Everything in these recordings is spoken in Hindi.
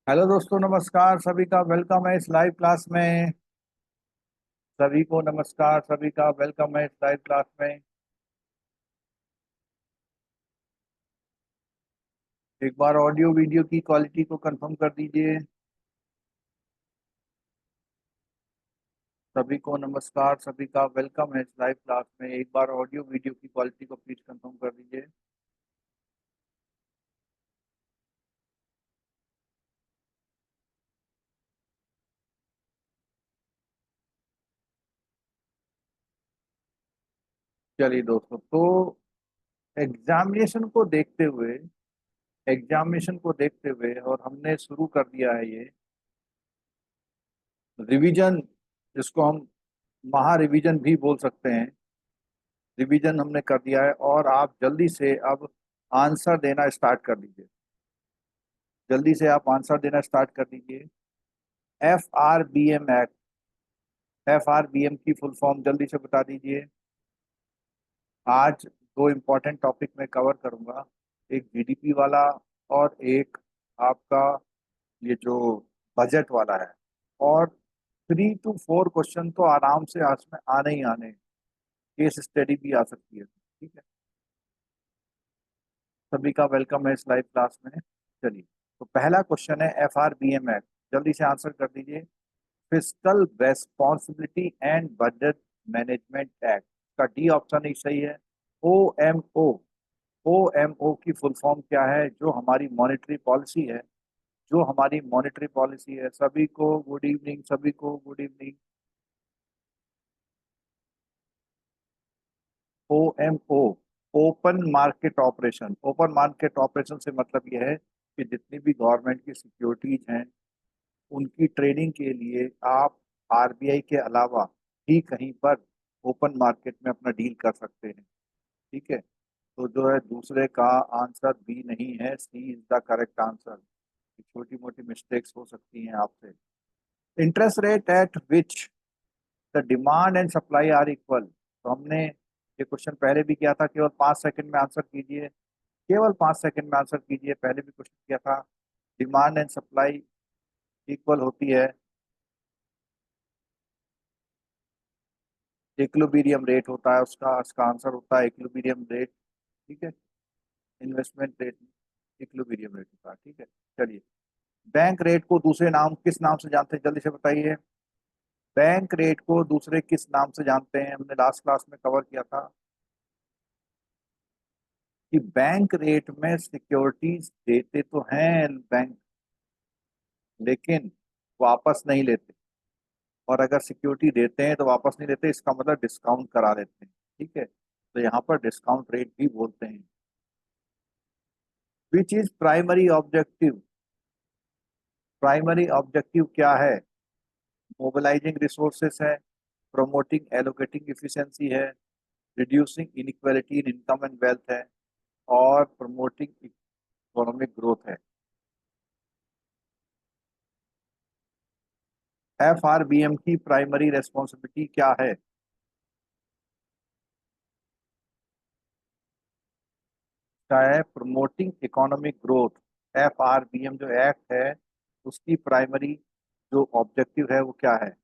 हेलो दोस्तों, नमस्कार। सभी का वेलकम है इस लाइव क्लास में। सभी को नमस्कार, सभी का वेलकम है इस लाइव क्लास में। एक बार ऑडियो वीडियो की क्वालिटी को कंफर्म कर दीजिए। सभी को नमस्कार, सभी का वेलकम है इस लाइव क्लास में। एक बार ऑडियो वीडियो की क्वालिटी को प्लीज कंफर्म कर दीजिए। चलिए दोस्तों, तो एग्जामिनेशन को देखते हुए और हमने शुरू कर दिया है ये रिवीजन, जिसको हम महा रिवीजन भी बोल सकते हैं। रिवीजन हमने कर दिया है और आप जल्दी से अब आंसर देना स्टार्ट कर दीजिए। जल्दी से आप आंसर देना स्टार्ट कर दीजिए। FRBM एक्ट, FRBM की फुल फॉर्म जल्दी से बता दीजिए। आज दो इम्पोर्टेंट टॉपिक मैं कवर करूंगा, एक जीडीपी वाला और एक आपका ये जो बजट वाला है। और 3 to 4 क्वेश्चन तो आराम से आज में आने ही आने, केस स्टडी भी आ सकती है। ठीक है, सभी का वेलकम है इस लाइव क्लास में। चलिए, तो पहला क्वेश्चन है FRBM एक्ट, जल्दी से आंसर कर दीजिए। Fiscal responsibility and budget management act का डी ऑप्शन ही सही है। ओ एम ओ की फुल फॉर्म क्या है? जो हमारी मॉनेटरी पॉलिसी है, जो हमारी मॉनेटरी पॉलिसी है। सभी को गुड इवनिंग, सभी को good evening. OMO, open market operation. Open market operation से मतलब यह है कि जितनी भी गवर्नमेंट की सिक्योरिटीज हैं, उनकी ट्रेडिंग के लिए आप आरबीआई के अलावा भी कहीं पर ओपन मार्केट में अपना डील कर सकते हैं। ठीक है, तो जो है दूसरे का आंसर बी नहीं है, C is the correct answer. छोटी मोटी मिस्टेक्स हो सकती हैं आपसे। Interest rate at which the demand and supply are equal, तो हमने ये क्वेश्चन पहले भी किया था। केवल 5 सेकंड में आंसर कीजिए, केवल 5 सेकंड में आंसर कीजिए। पहले भी क्वेश्चन किया था। डिमांड एंड सप्लाई इक्वल होती है, इक्विलिब्रियम रेट होता है उसका। इसका आंसर होता है इक्विलिब्रियम रेट। ठीक है, इन्वेस्टमेंट रेट इक्विलिब्रियम रेट होता है। ठीक है, चलिए। बैंक रेट को दूसरे नाम किस नाम से जानते हैं? जल्दी से बताइए। बैंक रेट को दूसरे किस नाम से जानते हैं? हमने लास्ट क्लास में कवर किया था कि बैंक रेट में सिक्योरिटीज देते तो हैं बैंक, लेकिन वापस नहीं लेते। और अगर सिक्योरिटी देते हैं तो वापस नहीं लेते, इसका मतलब डिस्काउंट करा देते हैं। ठीक है, तो यहाँ पर डिस्काउंट रेट भी बोलते हैं। Which is primary objective, primary objective क्या है? मोबिलाइजिंग रिसोर्सेस है, प्रमोटिंग एलोकेटिंग इफिशिएंसी है, reducing inequality in income and wealth है, और प्रमोटिंग इकोनॉमिक ग्रोथ है। FRBM की प्राइमरी रेस्पॉन्सिबिलिटी क्या है? क्या है? Promoting economic growth. FRBM जो एक्ट है, उसकी प्राइमरी जो ऑब्जेक्टिव है वो क्या है?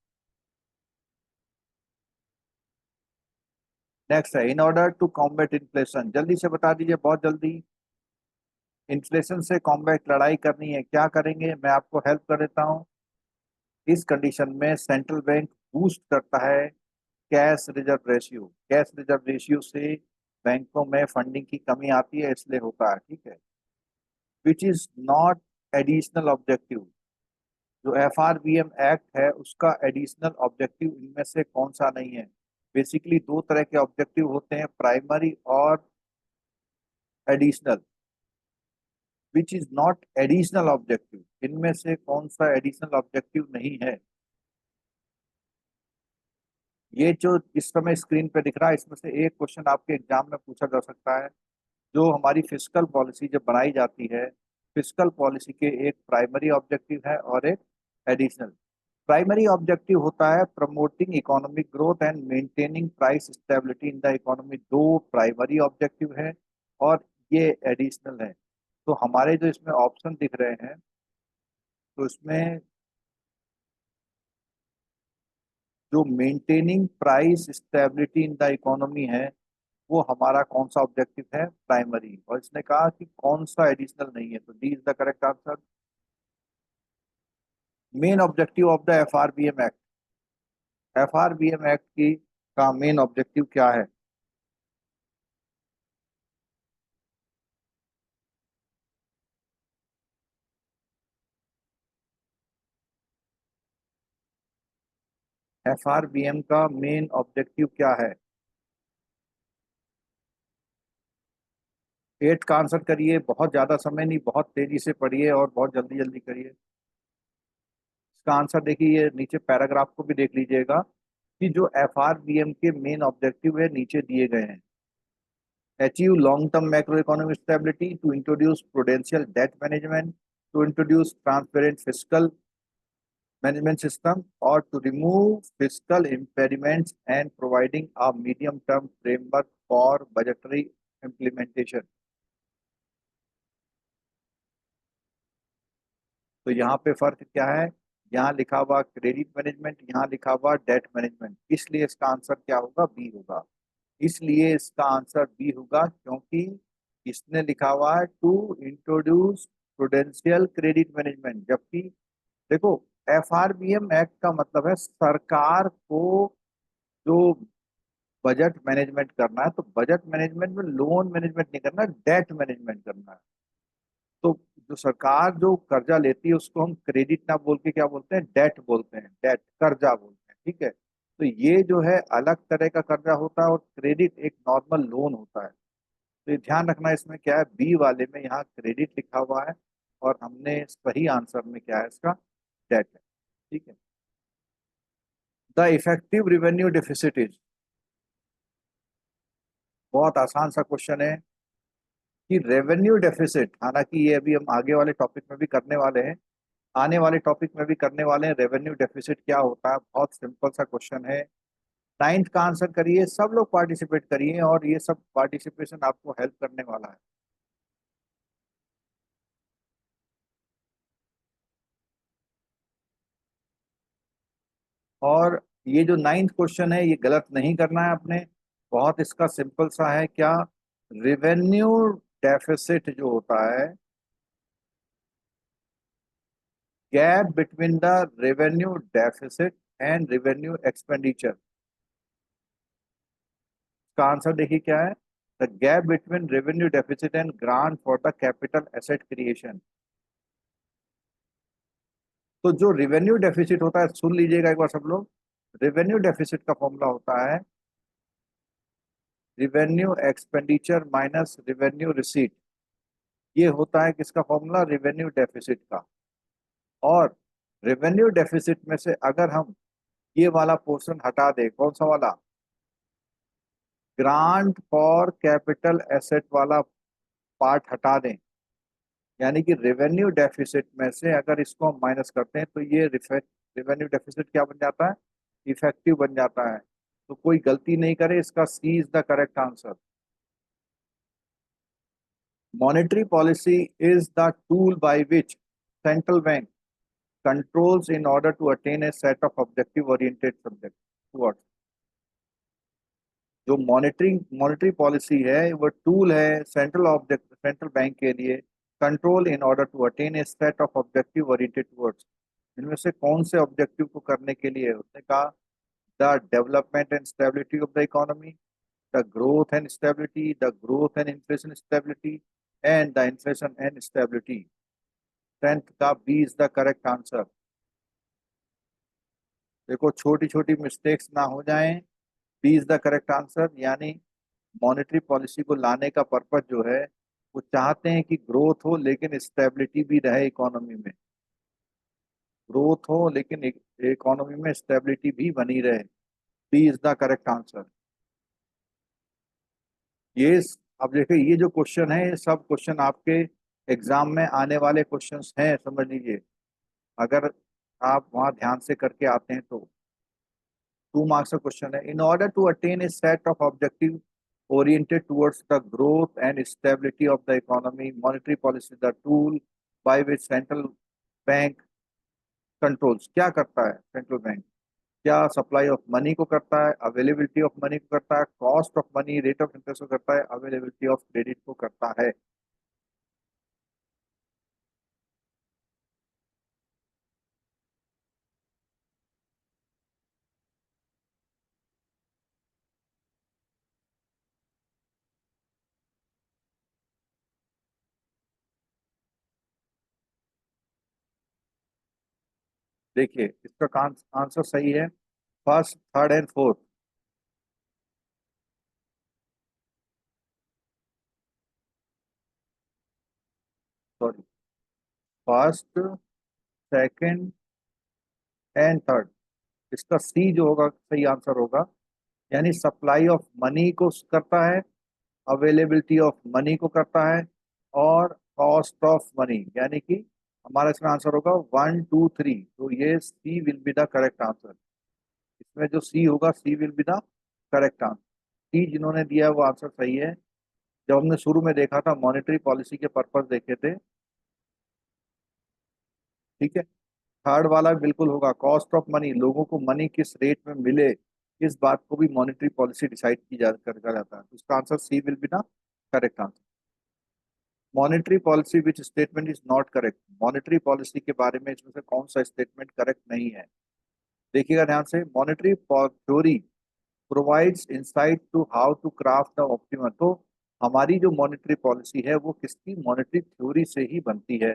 नेक्स्ट है, in order to combat inflation, जल्दी से बता दीजिए, बहुत जल्दी। इन्फ्लेशन से कॉम्बैट लड़ाई करनी है, क्या करेंगे? मैं आपको हेल्प कर देता हूँ। इस कंडीशन में सेंट्रल बैंक बूस्ट करता है cash reserve ratio. Cash reserve ratio से बैंकों में फंडिंग की कमी आती है, इसलिए होता है। ठीक है, विच इज नॉट एडिशनल ऑब्जेक्टिव, जो FRBM एक्ट है उसका एडिशनल ऑब्जेक्टिव इनमें से कौन सा नहीं है? बेसिकली दो तरह के ऑब्जेक्टिव होते हैं, प्राइमरी और additional. Which is not additional objective, इनमें से कौन सा एडिशनल ऑब्जेक्टिव नहीं है? ये जो इस समय स्क्रीन पे दिख रहा है, इसमें से एक क्वेश्चन आपके एग्जाम में पूछा जा सकता है। जो हमारी फिस्कल पॉलिसी जब बनाई जाती है, फिस्कल पॉलिसी के एक प्राइमरी ऑब्जेक्टिव है और एक एडिशनल। प्राइमरी ऑब्जेक्टिव होता है promoting economic growth and maintaining price stability in the economy, दो प्राइमरी ऑब्जेक्टिव है। और ये एडिशनल है। तो हमारे जो इसमें ऑप्शन दिख रहे हैं, तो इसमें जो maintaining price stability in the economy है वो हमारा कौन सा ऑब्जेक्टिव है, प्राइमरी। और इसने कहा कि कौन सा एडिशनल नहीं है, तो D is the correct answer. Main objective of the FRBM act, FRBM act की का मेन ऑब्जेक्टिव क्या है? एफआरबीएम का मेन ऑब्जेक्टिव क्या है? एट का आंसर करिए, बहुत ज्यादा समय नहीं, बहुत तेजी से पढ़िए और बहुत जल्दी जल्दी करिए। इसका आंसर देखिए, ये नीचे पैराग्राफ को भी देख लीजिएगा कि जो एफआरबीएम के मेन ऑब्जेक्टिव है नीचे दिए गए हैं। Achieve long-term macroeconomic stability, to introduce prudential debt management, to introduce transparent fiscal management system, or to remove fiscal impediments and providing a medium-term framework for budgetary implementation। तो यहाँ पे फर्क क्या है? यहाँ लिखा हुआ क्रेडिट मैनेजमेंट, यहाँ लिखा हुआ डेट मैनेजमेंट, इसलिए इसका आंसर क्या होगा? बी होगा। इसलिए इसका आंसर बी होगा क्योंकि इसने लिखा हुआ है to introduce prudential credit management, जबकि देखो एफआरबीएम एक्ट का मतलब है सरकार को जो बजट मैनेजमेंट करना है, तो बजट मैनेजमेंट में लोन मैनेजमेंट नहीं करना, डेट मैनेजमेंट करना है। तो जो सरकार जो कर्जा लेती है उसको हम क्रेडिट ना बोल के क्या बोलते हैं? डेट बोलते हैं, डेट कर्जा बोलते हैं, ठीक है। तो ये जो है अलग तरह का कर्जा होता है और क्रेडिट एक नॉर्मल लोन होता है। तो ये ध्यान रखना, इसमें क्या है, बी वाले में यहाँ क्रेडिट लिखा हुआ है और हमने सही आंसर में क्या है इसका? डेट है, ठीक है। The effective revenue deficit is, बहुत आसान सा क्वेश्चन है कि रेवेन्यू डेफिसिट, हालांकि ये अभी हम आगे वाले टॉपिक में भी करने वाले हैं, आने वाले टॉपिक में भी करने वाले हैं, रेवेन्यू डेफिसिट क्या होता है, बहुत सिंपल सा क्वेश्चन है। नाइन्थ का आंसर करिए, सब लोग पार्टिसिपेट करिए और ये सब पार्टिसिपेशन आपको हेल्प करने वाला है। और ये जो नाइन्थ क्वेश्चन है ये गलत नहीं करना है आपने, बहुत इसका सिंपल सा है। क्या? रेवेन्यू डेफिसिट जो होता है, gap between the revenue deficit and revenue expenditure, का आंसर देखिए क्या है? The gap between revenue deficit and grant for the capital asset creation. तो जो रेवेन्यू डेफिसिट होता है, सुन लीजिएगा एक बार सब लोग, रेवेन्यू डेफिसिट का फॉर्मूला होता है revenue expenditure minus revenue receipt. ये होता है किसका फॉर्मूला? रेवेन्यू डेफिसिट का। और रेवेन्यू डेफिसिट में से अगर हम ये वाला पोर्शन हटा दें, कौन सा वाला? ग्रांट फॉर कैपिटल एसेट वाला पार्ट हटा दें, यानी कि रेवेन्यू डेफिसिट में से अगर इसको हम माइनस करते हैं तो ये रेवेन्यू डेफिसिट क्या बन जाता है? इफेक्टिव बन जाता है। तो कोई गलती नहीं करे, इसका C is the correct answer. Monetary policy is the tool by which central bank controls in order to attain a set of objective oriented subject towards। जो मॉनेटरी पॉलिसी है वो टूल है सेंट्रल बैंक के लिए, control in order to attain a set of objective oriented towards. इनमें से कौन से ऑब्जेक्टिव को करने के लिए? उसने कहा the development and stability of the economy, the growth and stability, the growth and inflation stability and the inflation and stability. Tenth का B is the correct answer. देखो छोटी छोटी मिस्टेक्स ना हो जाएं, B is the correct answer. यानी मॉनेटरी पॉलिसी को लाने का पर्पज जो है, वो चाहते हैं कि ग्रोथ हो लेकिन स्टेबिलिटी भी रहे इकोनॉमी में, ग्रोथ हो लेकिन इकोनॉमी में स्टेबिलिटी भी बनी रहे। B is the correct answer. ये अब देखिए, ये जो क्वेश्चन है ये सब क्वेश्चन आपके एग्जाम में आने वाले क्वेश्चंस हैं, समझ लीजिए। अगर आप वहाँ ध्यान से करके आते हैं तो 2 मार्क्स का क्वेश्चन है। In order to attain a set of objective oriented towards the growth and stability of the economy, monetary policy is the tool by which central bank controls क्या करता है सेंट्रल बैंक? क्या सप्लाई ऑफ मनी को करता है, अवेलेबिलिटी ऑफ मनी को करता है, cost of money, rate of interest को करता है, अवेलेबिलिटी ऑफ क्रेडिट को करता है? देखिए इसका आंसर सही है, first, third and fourth. Sorry, first, second and third. इसका सी जो होगा सही आंसर होगा, यानी सप्लाई ऑफ मनी को करता है, अवेलेबिलिटी ऑफ मनी को करता है, और कॉस्ट ऑफ मनी, यानी कि हमारा इसमें आंसर होगा 1 2 3। तो ये C will be the correct answer. इसमें जो सी होगा, C will be the correct answer. C जिन्होंने दिया है वो आंसर सही है। जब हमने शुरू में देखा था, मॉनेटरी पॉलिसी के पर्पस देखे थे, ठीक है। थर्ड वाला बिल्कुल होगा, कॉस्ट ऑफ मनी, लोगों को मनी किस रेट में मिले, इस बात को भी मॉनेटरी पॉलिसी डिसाइड की जा कर जाता है। तो इसका answer C will be the correct answer. Monetary policy which statement is not correct? Monetary policy के बारे में इसमें से कौन सा स्टेटमेंट करेक्ट नहीं है? देखिएगा ध्यान से, monetary theory provides insight to how to craft the optimum. तो हमारी जो मॉनेटरी पॉलिसी है वो किसकी मॉनेटरी थ्योरी से ही बनती है।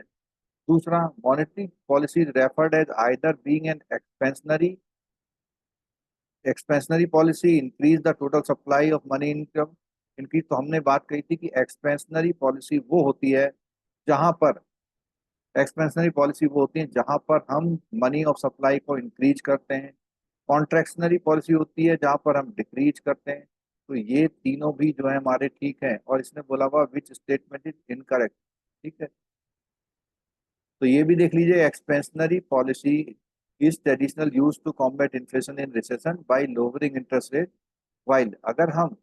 दूसरा, monetary policy referred as either being an expansionary policy, increase the total supply of money income. इनकी तो हमने बात कही थी कि एक्सपेंशनरी पॉलिसी वो होती है जहां पर एक्सपेंशनरी पॉलिसी वो होती है जहां पर हम मनी ऑफ सप्लाई को इंक्रीज करते हैं। कॉन्ट्रैक्शनरी पॉलिसी होती है जहां पर हम डिक्रीज करते हैं। तो ये तीनों भी जो है हमारे ठीक है, और इसने बोला हुआ विच स्टेटमेंट इज इनकरेक्ट। ठीक है, तो ये भी देख लीजिए, expansionary policy is traditional use to combat inflation in recession by lowering interest rate. While अगर हम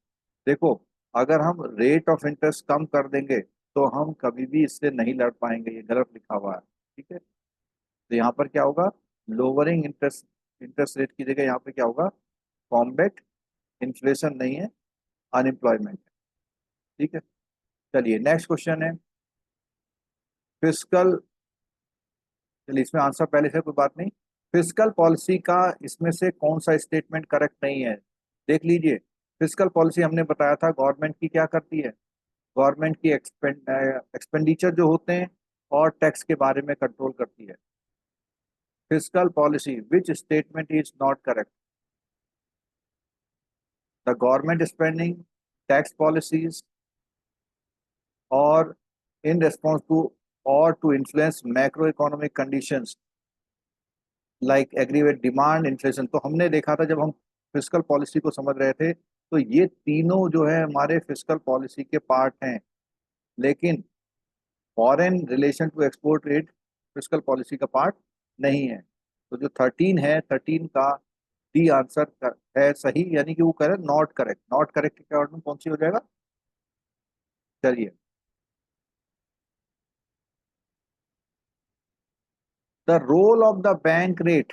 देखो, अगर हम रेट ऑफ इंटरेस्ट कम कर देंगे तो हम कभी भी इससे नहीं लड़ पाएंगे, ये गलत लिखा हुआ है। ठीक है, तो यहाँ पर क्या होगा, लोअरिंग इंटरेस्ट इंटरेस्ट रेट की जगह यहाँ पे क्या होगा, कॉम्बैट इन्फ्लेशन नहीं है, अनएम्प्लॉयमेंट। ठीक है, चलिए नेक्स्ट क्वेश्चन है फिस्कल। चलिए इसमें आंसर पहले से कोई बात नहीं। फिस्कल पॉलिसी का इसमें से कौन सा स्टेटमेंट करेक्ट नहीं है? देख लीजिए, फिस्कल पॉलिसी हमने बताया था गवर्नमेंट की क्या करती है, गवर्नमेंट की एक्सपेंडिचर जो होते हैं और टैक्स के बारे में कंट्रोल करती है। Fiscal policy which statement is not correct? The government spending, tax policies, और इन रेस्पॉन्स टू और to influence macro economic conditions like aggravate demand inflation. तो हमने देखा था जब हम फिस्कल पॉलिसी को समझ रहे थे, तो ये तीनों जो है हमारे फिस्कल पॉलिसी के पार्ट हैं। लेकिन foreign relation to export rate fiscal policy का पार्ट नहीं है। तो जो 13 है, 13 का डी आंसर है सही, यानी कि वो कह रहे नॉट करेक्ट। नॉट करेक्ट के कार्ड में कौन सी हो जाएगा? चलिए, the role of the bank rate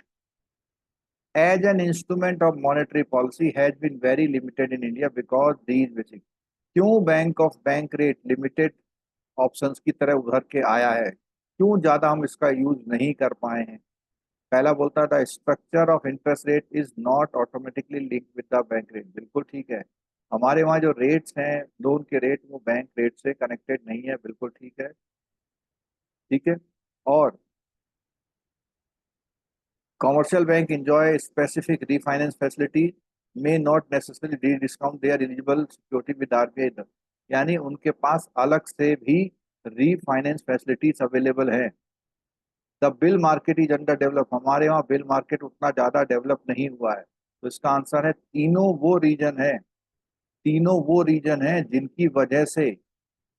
as an instrument of monetary policy has been very limited in India because these basic। क्यों bank of bank rate limited options की तरह उभर के आया है, क्यों ज्यादा हम इसका यूज नहीं कर पाए हैं? पहला बोलता था structure of interest rate is not automatically link with the bank rate. बिल्कुल ठीक है, हमारे वहाँ जो रेट्स हैं लोन के रेट, वो बैंक रेट से कनेक्टेड नहीं है। बिल्कुल ठीक है, ठीक है। और commercial bank enjoy specific refinance facility may not necessarily discount their eligible security with RBI दर। यानी उनके पास अलग से भी रीफाइनेंस फैसिलिटीज अवेलेबल है। The bill market is under develop, हमारे वहाँ बिल मार्केट उतना ज्यादा डेवलप नहीं हुआ है। तो इसका आंसर है, तीनों वो रीजन है जिनकी वजह से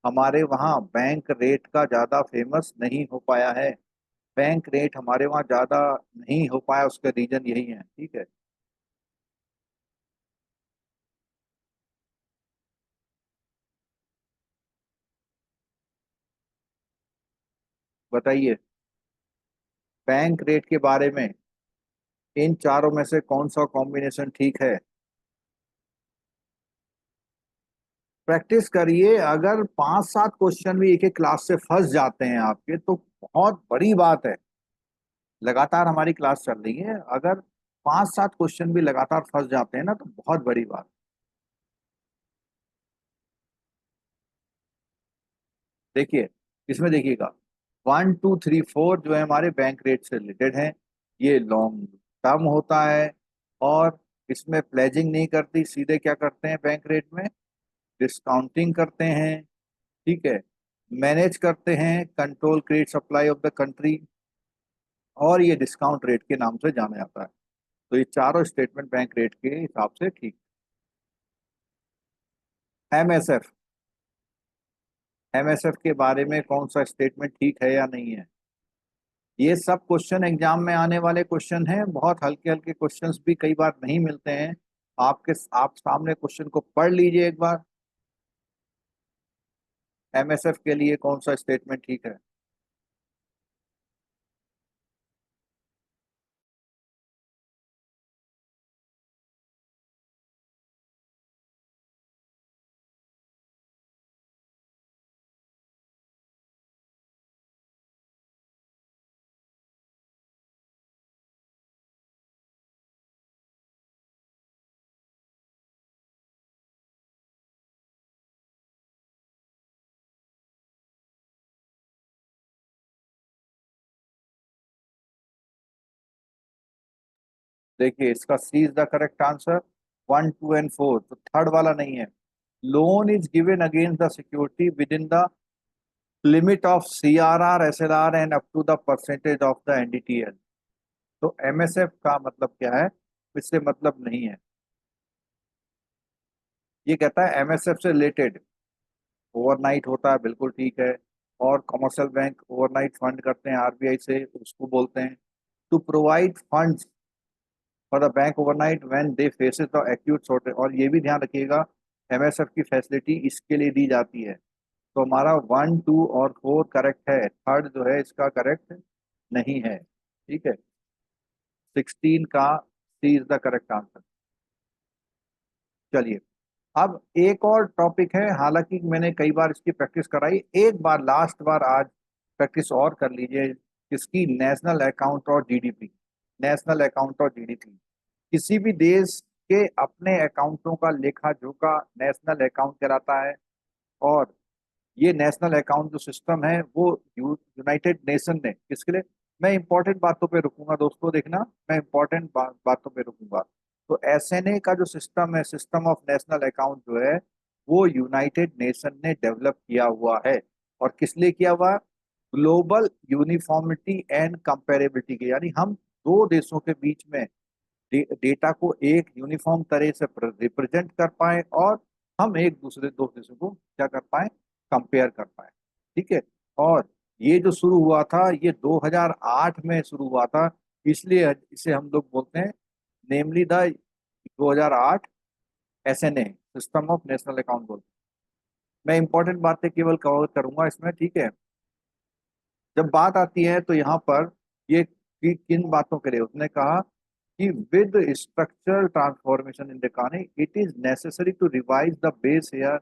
हमारे वहाँ बैंक रेट का ज्यादा फेमस नहीं हो पाया है। बैंक रेट हमारे वहाँ ज्यादा नहीं हो पाया, उसका रीजन यही है। ठीक है, बताइए। बैंक रेट के बारे में इन चारों में से कौन सा कॉम्बिनेशन ठीक है? प्रैक्टिस करिए। अगर 5-7 क्वेश्चन भी एक एक क्लास से फंस जाते हैं आपके तो बहुत बड़ी बात है। लगातार हमारी क्लास चल रही है, अगर 5-7 क्वेश्चन भी लगातार फंस जाते हैं ना तो बहुत बड़ी बात। देखिए, इसमें देखिएगा 1 2 3 4 जो है हमारे बैंक रेट से रिलेटेड है। ये लॉन्ग टर्म होता है और इसमें प्लेजिंग नहीं करती, सीधे क्या करते हैं बैंक रेट में, डिस्काउंटिंग करते हैं। ठीक है, मैनेज करते हैं control credit supply of the country, और ये डिस्काउंट रेट के नाम से जाना जाता है। तो ये चारों स्टेटमेंट बैंक रेट के हिसाब से ठीक। एमएसएफ, एमएसएफ के बारे में कौन सा स्टेटमेंट ठीक है या नहीं है? ये सब क्वेश्चन एग्जाम में आने वाले क्वेश्चन हैं, बहुत हल्के हल्के क्वेश्चंस भी कई बार नहीं मिलते हैं। आप सामने क्वेश्चन को पढ़ लीजिए एक बार। एमएसएफ के लिए कौन सा स्टेटमेंट ठीक है? देखिए, इसका C is the correct answer. 1 2 and 4, तो थर्ड वाला नहीं है। Loan is given against the security within the limit of CRR SLR and up to the percentage of the NDTL. तो एमएसएफ का मतलब क्या है? इससे मतलब नहीं है। ये कहता है एमएसएफ से रिलेटेड ओवरनाइट होता है, बिल्कुल ठीक है। और कमर्शियल बैंक ओवरनाइट फंड करते हैं आरबीआई से, उसको बोलते हैं to provide funds for the bank overnight when they faces the acute shortage. और ये भी ध्यान रखिएगा, एमएसएफ की फैसिलिटी इसके लिए दी जाती है। तो हमारा 1 2 और 4 करेक्ट है, थर्ड जो है इसका करेक्ट नहीं है। ठीक है, 16 का सी इज द करेक्ट आंसर। चलिए, अब एक और टॉपिक है, हालांकि मैंने कई बार इसकी प्रैक्टिस कराई, एक बार लास्ट बार आज प्रैक्टिस और कर लीजिए इसकी। नेशनल अकाउंट और जीडीपी। नेशनल अकाउंट और जीडीपी, किसी भी देश के अपने अकाउंटों का लेखा जोखा नेशनल अकाउंट कहलाता है। और ये नेशनल अकाउंट जो सिस्टम है वो यूनाइटेड नेशन ने किसके लिए, मैं इंपॉर्टेंट बातों पे रुकूंगा दोस्तों, देखना मैं इंपॉर्टेंट बातों पे रुकूंगा। तो एसएनए का जो सिस्टम है, सिस्टम ऑफ नेशनल अकाउंट जो है, वो यूनाइटेड नेशन ने डेवलप किया हुआ है। और किस लिए किया हुआ? ग्लोबल यूनिफॉर्मिटी एंड कंपेरेबिलिटी के, यानी हम दो देशों के बीच में डेटा को एक यूनिफॉर्म तरह से रिप्रेजेंट कर पाए, और हम एक दूसरे दो देशों को क्या कर पाए, कंपेयर कर पाए। ठीक है, और ये जो शुरू हुआ था ये 2008 में शुरू हुआ था, इसलिए इसे हम लोग बोलते हैं namely the 2008 SNA, system of national account बोलते हैं। मैं इंपॉर्टेंट बातें केवल कवर करूंगा इसमें, ठीक है। जब बात आती है तो यहाँ पर ये किन बातों के लिए उसने कहा कि with structural transformation in the economy it is necessary to revise the base year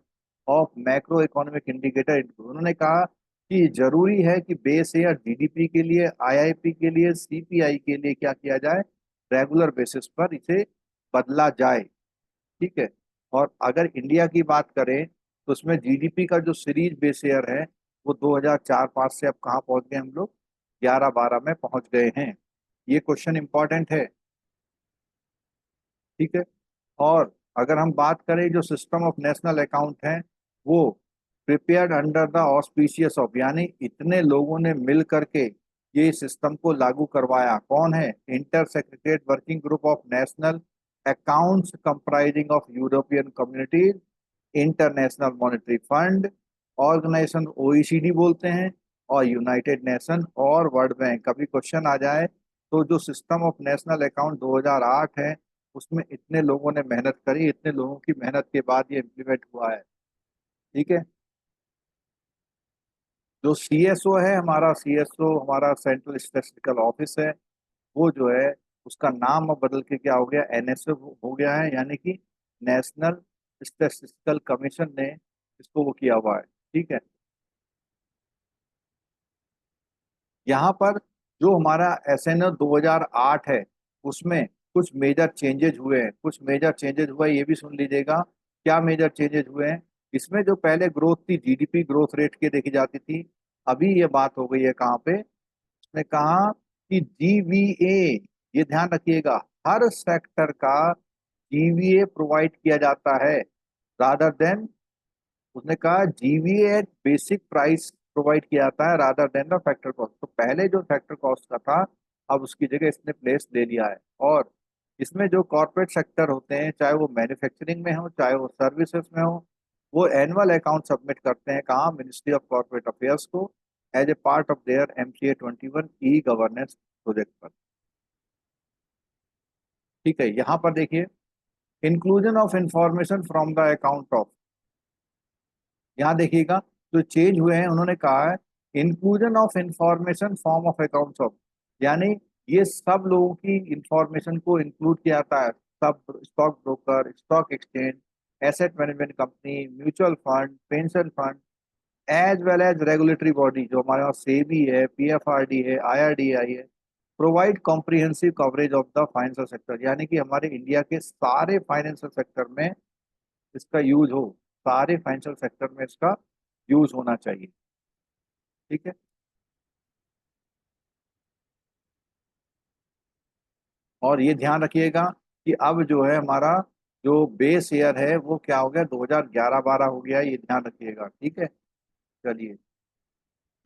of macro economic indicator. उन्होंने कहा कि जरूरी है कि बेस ईयर जीडीपी के लिए, आईआईपी के लिए, सीपीआई के लिए क्या किया जाए, रेगुलर बेसिस पर इसे बदला जाए। ठीक है, और अगर इंडिया की बात करें तो उसमें जीडीपी का जो सीरीज बेस ईयर है वो 2004-05 से अब कहाँ पहुंच गए हम लोग, 11-12 में पहुंच गए हैं। ये क्वेश्चन इंपॉर्टेंट है। ठीक है, और अगर हम बात करें जो सिस्टम ऑफ नेशनल अकाउंट है वो prepared under the auspicious of, यानी इतने लोगों ने मिल करके ये सिस्टम को लागू करवाया। कौन है? Inter secretariat working group of national accounts comprising of European communities, international monetary fund, organisation OECD बोलते हैं, और यूनाइटेड नेशन और वर्ल्ड बैंक। कभी क्वेश्चन आ जाए तो जो सिस्टम ऑफ नेशनल अकाउंट 2008 है उसमें इतने लोगों ने मेहनत करी, इतने लोगों की मेहनत के बाद ये इम्प्लीमेंट हुआ है। ठीक है, जो सीएसओ है हमारा, सीएसओ हमारा सेंट्रल स्टैटिस्टिकल ऑफिस है, वो जो है उसका नाम अब बदल के क्या हो गया, एनएसओ हो गया है, यानी कि नेशनल स्टैटिस्टिकल कमीशन ने इसको वो किया हुआ है। ठीक है। यहाँ पर जो हमारा एसएनओ 2008 है उसमें कुछ मेजर चेंजेज हुए हैं, कुछ मेजर चेंजेज हुए हैं, ये भी सुन लीजिएगा। क्या मेजर चेंजेज हुए हैं? इसमें जो पहले ग्रोथ थी जीडीपी ग्रोथ रेट की देखी जाती थी, अभी ये बात हो गई है कहाँ पे, उसने कहा कि जीवीए, ये ध्यान रखिएगा, हर सेक्टर का जीवीए प्रोवाइड किया जाता है, रादर देन, उसने कहा GVA eight basic price provide किया जाता है rather than the factor cost. तो पहले जो फैक्टर कॉस्ट का था, अब उसकी जगह इसने प्लेस ले लिया है। और इसमें जो कॉर्पोरेट सेक्टर होते हैं, चाहे वो मैन्युफैक्चरिंग में हो चाहे वो सर्विसेज में हो, वो एनुअल अकाउंट सबमिट करते हैं कहाँ, मिनिस्ट्री ऑफ कॉर्पोरेट अफेयर्स को, as a part of their MCA 21 e governance project पर। ठीक है, यहाँ पर देखिए, inclusion of information from the account of, यहाँ देखिएगा जो चेंज हुए हैं, उन्होंने कहा है inclusion of information form of accounts of, यानी ये सब लोगों की इंफॉर्मेशन को इंक्लूड किया जाता है, सब stock broker, stock exchange, asset management company, mutual fund, pension fund, as well as regulatory body जो हमारे पास सेबी है, पीएफआरडी है, आईआरडीआई है, provide comprehensive coverage of the financial sector, यानी कि हमारे इंडिया के सारे फाइनेंशियल सेक्टर में इसका यूज हो, सारे फाइनेंशियल सेक्टर में इसका यूज होना चाहिए। ठीक है। और ये ध्यान रखिएगा कि अब जो है हमारा जो बेस ईयर है वो क्या हो गया, 2011-12 हो गया है, ये ध्यान रखिएगा। ठीक है। चलिए,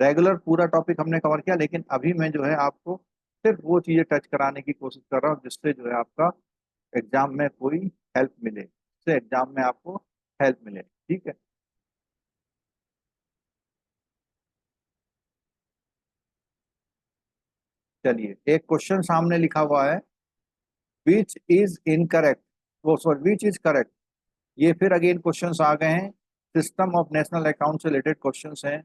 रेगुलर पूरा टॉपिक हमने कवर किया, लेकिन अभी मैं जो है आपको सिर्फ वो चीजें टच कराने की कोशिश कर रहा हूँ जिससे जो है आपका एग्जाम में कोई हेल्प मिले, जिससे एग्जाम में आपको हेल्प मिले। ठीक है। चलिए, एक क्वेश्चन सामने लिखा हुआ है, विच इज इनकरेक्ट, वो सॉरी विच इज करेक्ट, ये फिर अगेन क्वेश्चंस आ गए हैं, सिस्टम ऑफ नेशनल अकाउंट से रिलेटेड क्वेश्चंस हैं।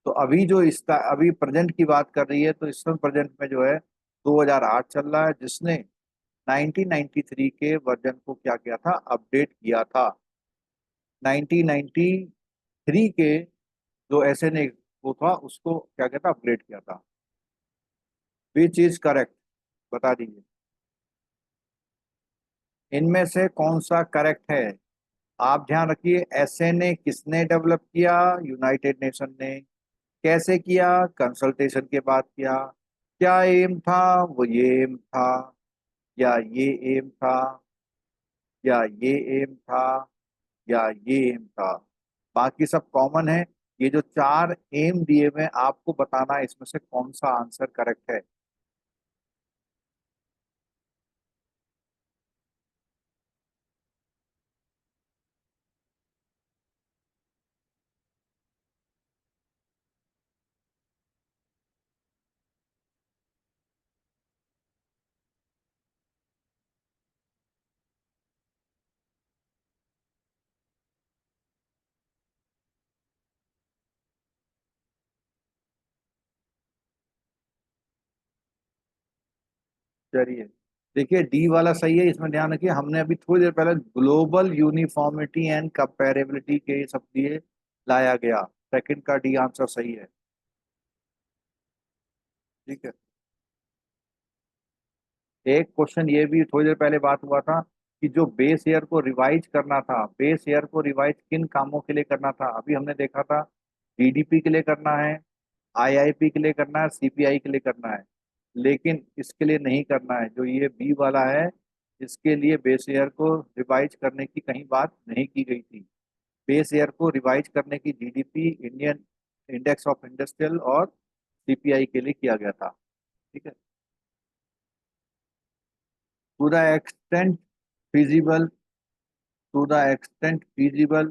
तो अभी जो इसका अभी प्रेजेंट की बात कर रही है, तो इस समय प्रेजेंट में जो है 2008 चल रहा है, जिसने 1993 के वर्जन को क्या किया था, अपडेट किया था। 1993 के जो SNA वो था उसको क्या किया था, अपग्रेड किया था। विच इज करेक्ट, बता दीजिए, इनमें से कौन सा करेक्ट है? आप ध्यान रखिए, SNA किसने डेवलप किया, यूनाइटेड नेशन ने। कैसे किया, कंसल्टेशन के बाद किया। क्या एम था, वो ये एम था, या ये एम था, या ये एम था, या ये एम था, बाकी सब कॉमन है। ये जो चार एम दिए हुए हैं, आपको बताना है इसमें से कौन सा आंसर करेक्ट है। चलिए, देखिए डी वाला सही है, इसमें ध्यान रखिए, हमने अभी थोड़ी देर पहले ग्लोबल यूनिफॉर्मिटी एंड कंपेरेबिलिटी के सब दिए लाया गया, सेकंड का डी आंसर सही है। ठीक है। एक क्वेश्चन ये भी थोड़ी देर पहले बात हुआ था कि जो बेस ईयर को रिवाइज करना था, बेस ईयर को रिवाइज किन कामों के लिए करना था, अभी हमने देखा था जीडीपी के लिए करना है, आईआईपी के लिए करना है, सीपीआई के लिए करना है, लेकिन इसके लिए नहीं करना है। जो ये बी वाला है, इसके लिए बेस ईयर को रिवाइज करने की कहीं बात नहीं की गई थी। बेस ईयर को रिवाइज करने की GDP, Indian index of industrial और सीपीआई के लिए किया गया था। ठीक है। To the extent feasible to the extent feasible,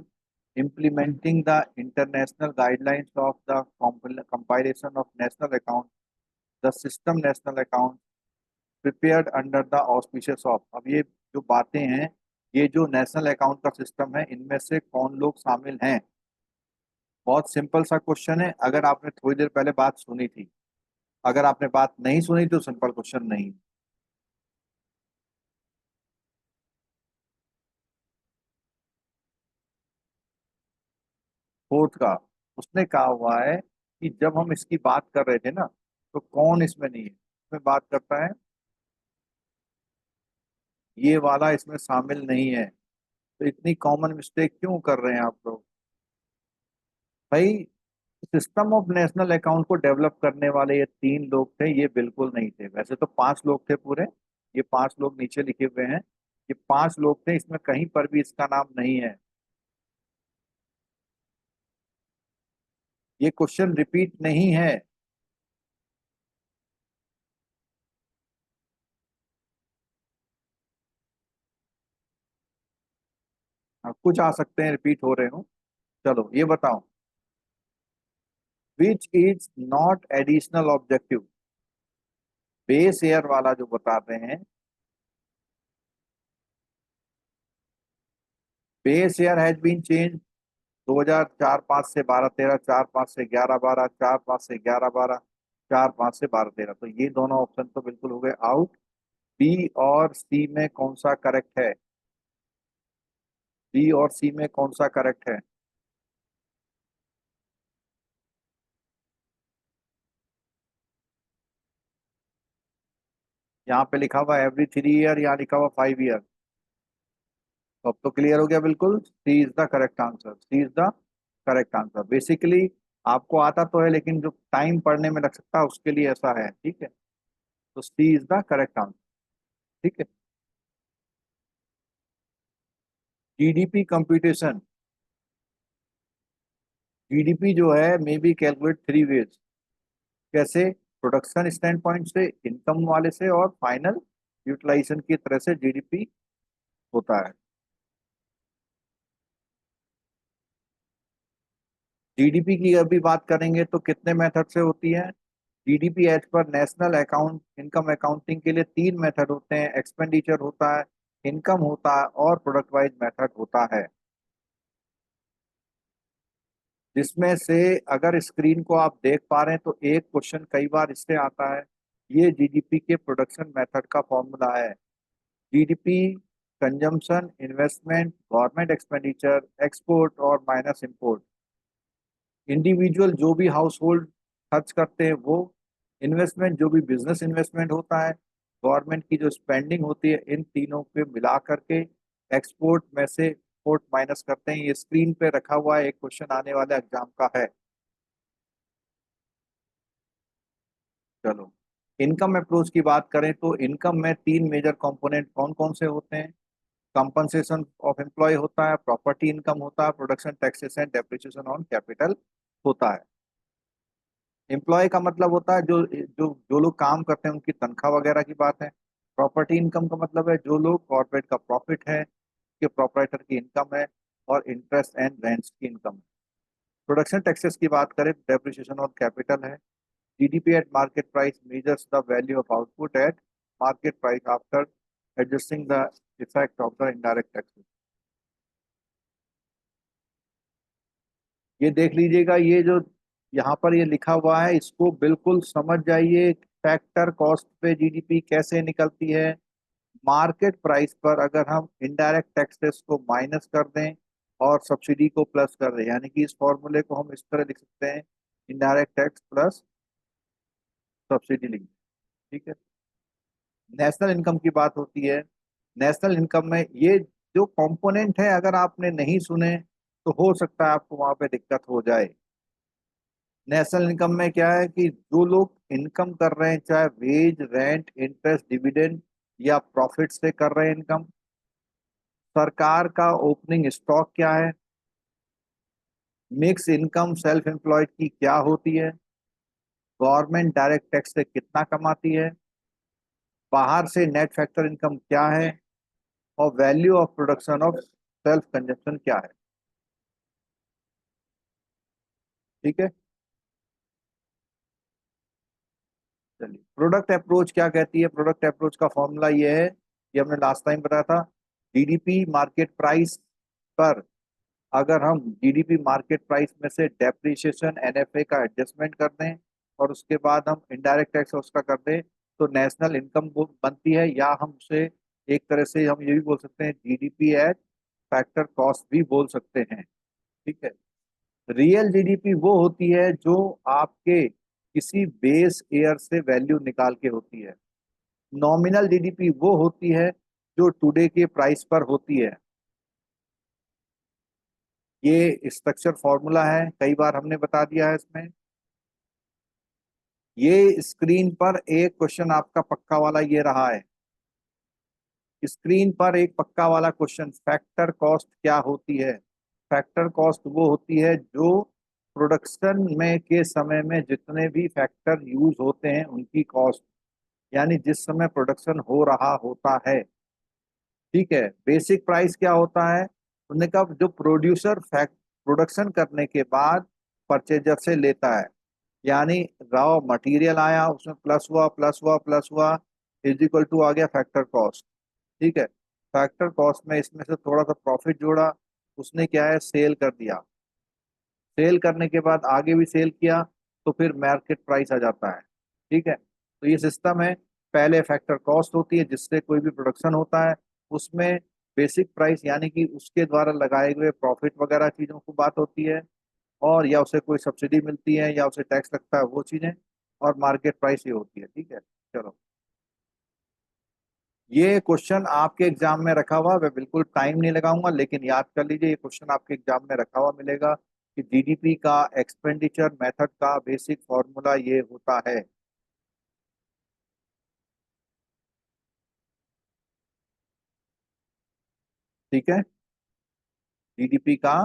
implementing the international guidelines of the compilation of national account, the system national account prepared under the auspices of। अब ये जो बातें हैं, ये जो नेशनल अकाउंट का सिस्टम है, इनमें से कौन लोग शामिल हैं, बहुत सिंपल सा क्वेश्चन है, अगर आपने थोड़ी देर पहले बात सुनी थी। अगर आपने बात नहीं सुनी तो सिंपल क्वेश्चन नहीं। फोर्थ का, उसने कहा हुआ है कि जब हम इसकी बात कर रहे थे ना, तो कौन इसमें नहीं है, इसमें बात करता है, ये वाला इसमें शामिल नहीं है। तो इतनी कॉमन मिस्टेक क्यों कर रहे हैं आप लोग भाई? सिस्टम ऑफ नेशनल अकाउंट को डेवलप करने वाले ये तीन लोग थे, ये बिल्कुल नहीं थे। वैसे तो पांच लोग थे पूरे, ये पांच लोग नीचे लिखे हुए हैं, ये पांच लोग थे, इसमें कहीं पर भी इसका नाम नहीं है। ये क्वेश्चन रिपीट नहीं है। हाँ, कुछ आ सकते हैं रिपीट हो रहे हो। चलो ये बताओ, which is not additional objective. Base year वाला जो बताते हैं, base year has been change 2004-5 से 12-13, 4-5 से 11-12, 4-5 से 11-12, 4-5 से 12-13। तो ये दोनों ऑप्शन तो बिल्कुल हो गए आउट। बी और सी में कौन सा करेक्ट है? बी और सी में कौन सा करेक्ट है? यहाँ पे लिखा हुआ एवरी 3 ईयर, यहाँ लिखा हुआ 5 ईयर। तो अब तो क्लियर हो गया बिल्कुल, C is the correct answer, C is the correct answer. Basically आपको आता तो है, लेकिन जो टाइम पढ़ने में लग सकता है उसके लिए ऐसा है, ठीक है। तो सी इज द करेक्ट आंसर, ठीक है। जीडीपी कंप्यूटेशन, जीडीपी जो है may be calculate three ways. कैसे? प्रोडक्शन स्टैंड पॉइंट से, इनकम वाले से, और फाइनल यूटिलाइजेशन की तरह से जीडीपी होता है। जीडीपी की अभी बात करेंगे तो कितने मेथड से होती है? GDP as per national account income accounting के लिए तीन मेथड होते हैं, एक्सपेंडिचर होता है, इनकम होता है, और प्रोडक्ट वाइज मेथड होता है। जिसमें से अगर स्क्रीन को आप देख पा रहे हैं तो एक क्वेश्चन कई बार इससे आता है। ये जीडीपी के प्रोडक्शन मेथड का फॉर्मूला है। GDP consumption, investment, government expenditure, export और माइनस इंपोर्ट। इंडिविजुअल जो भी हाउस होल्ड खर्च करते हैं वो, इन्वेस्टमेंट जो भी बिजनेस इन्वेस्टमेंट होता है, गवर्नमेंट की जो स्पेंडिंग होती है, इन तीनों पे मिला करके एक्सपोर्ट में से इंपोर्ट माइनस करते हैं। ये स्क्रीन पे रखा हुआ है, एक क्वेश्चन आने वाले एग्जाम का है। चलो, इनकम अप्रोच की बात करें तो इनकम में तीन मेजर कंपोनेंट कौन कौन से होते हैं? कंपनसेशन ऑफ एम्प्लॉय होता है, प्रॉपर्टी इनकम होता है, production taxes and depreciation on capital होता है। एम्प्लॉय का मतलब होता है जो जो जो लोग काम करते हैं उनकी तनख्वाह वगैरह की बात है। प्रॉपर्टी इनकम का मतलब है जो लोग कॉर्पोरेट का प्रॉफिट है, के प्रोपराइटर की इनकम है, और इंटरेस्ट एंड रेंट्स की इनकम है। प्रोडक्शन टैक्सेस की बात करें, डेप्रिसिएशन ऑन कैपिटल है। GDP at market price measures the value of output at market price after adjusting the effect of the indirect taxes। ये देख लीजिएगा, ये जो यहाँ पर ये लिखा हुआ है इसको बिल्कुल समझ जाइए। फैक्टर कॉस्ट पे जीडीपी कैसे निकलती है? मार्केट प्राइस पर अगर हम इनडायरेक्ट टैक्सेस को माइनस कर दें और सब्सिडी को प्लस कर दें, यानी कि इस फॉर्मूले को हम इस तरह लिख सकते हैं, इनडायरेक्ट टैक्स प्लस सब्सिडी लिख, ठीक है। नेशनल इनकम की बात होती है। नेशनल इनकम में ये जो कंपोनेंट है, अगर आपने नहीं सुने तो हो सकता है आपको वहां पे दिक्कत हो जाए। नेशनल इनकम में क्या है कि जो लोग इनकम कर रहे हैं, चाहे वेज, रेंट, इंटरेस्ट, डिविडेंड या प्रॉफिट से कर रहे हैं इनकम, सरकार का ओपनिंग स्टॉक क्या है, मिक्स इनकम सेल्फ एम्प्लॉयड की क्या होती है, गवर्नमेंट डायरेक्ट टैक्स से कितना कमाती है, बाहर से नेट फैक्टर इनकम क्या है, और value of production of self consumption क्या है। ठीक है। चलिए, प्रोडक्ट अप्रोच क्या कहती है? प्रोडक्ट अप्रोच का फॉर्मूला ये है, ये हमने लास्ट टाइम बताया था। जीडीपी मार्केट प्राइस पर अगर हम जीडीपी मार्केट प्राइस में से डेप्रिसिएशन एनएफए का एडजस्टमेंट कर दें और उसके बाद हम इनडायरेक्ट टैक्स उसका कर दें तो नेशनल इनकम बनती है, या हम उसे एक तरह से हम ये भी बोल सकते हैं जीडीपी एट फैक्टर कॉस्ट भी बोल सकते हैं। ठीक है। रियल जीडीपी वो होती है जो आपके किसी बेस ईयर से वैल्यू निकाल के होती है। नॉमिनल जीडीपी वो होती है जो टुडे के प्राइस पर होती है। ये स्ट्रक्चर फॉर्मूला है, कई बार हमने बता दिया है इसमें। ये स्क्रीन पर एक क्वेश्चन आपका पक्का वाला ये रहा है, स्क्रीन पर एक पक्का वाला क्वेश्चन, फैक्टर कॉस्ट क्या होती है। फैक्टर कॉस्ट वो होती है जो प्रोडक्शन में के समय में जितने भी फैक्टर यूज होते हैं उनकी कॉस्ट, यानी जिस समय प्रोडक्शन हो रहा होता है। ठीक है। बेसिक प्राइस क्या होता है, उन्होंने कहा जो प्रोड्यूसर फैक्ट प्रोडक्शन करने के बाद परचेजर से लेता है, यानी रॉ मटेरियल आया उसमें प्लस हुआ प्लस हुआ प्लस हुआ इज इक्वल टू आ गया फैक्टर कॉस्ट। ठीक है। फैक्टर कॉस्ट में इसमें से थोड़ा सा प्रॉफिट जोड़ा, उसने क्या है सेल कर दिया, सेल करने के बाद आगे भी सेल किया तो फिर मार्केट प्राइस आ जाता है। ठीक है। तो ये सिस्टम है। पहले फैक्टर कॉस्ट होती है जिससे कोई भी प्रोडक्शन होता है, उसमें बेसिक प्राइस यानी कि उसके द्वारा लगाए हुए प्रॉफिट वगैरह चीज़ों की बात होती है, और या उसे कोई सब्सिडी मिलती है या उसे टैक्स लगता है वो चीज़ें, और मार्केट प्राइस ये होती है। ठीक है। चलो, ये क्वेश्चन आपके एग्जाम में रखा हुआ, मैं बिल्कुल टाइम नहीं लगाऊंगा, लेकिन याद कर लीजिए ये क्वेश्चन आपके एग्जाम में रखा हुआ मिलेगा कि जीडीपी का एक्सपेंडिचर मेथड का बेसिक फॉर्मूला ये होता है। ठीक है। जीडीपी का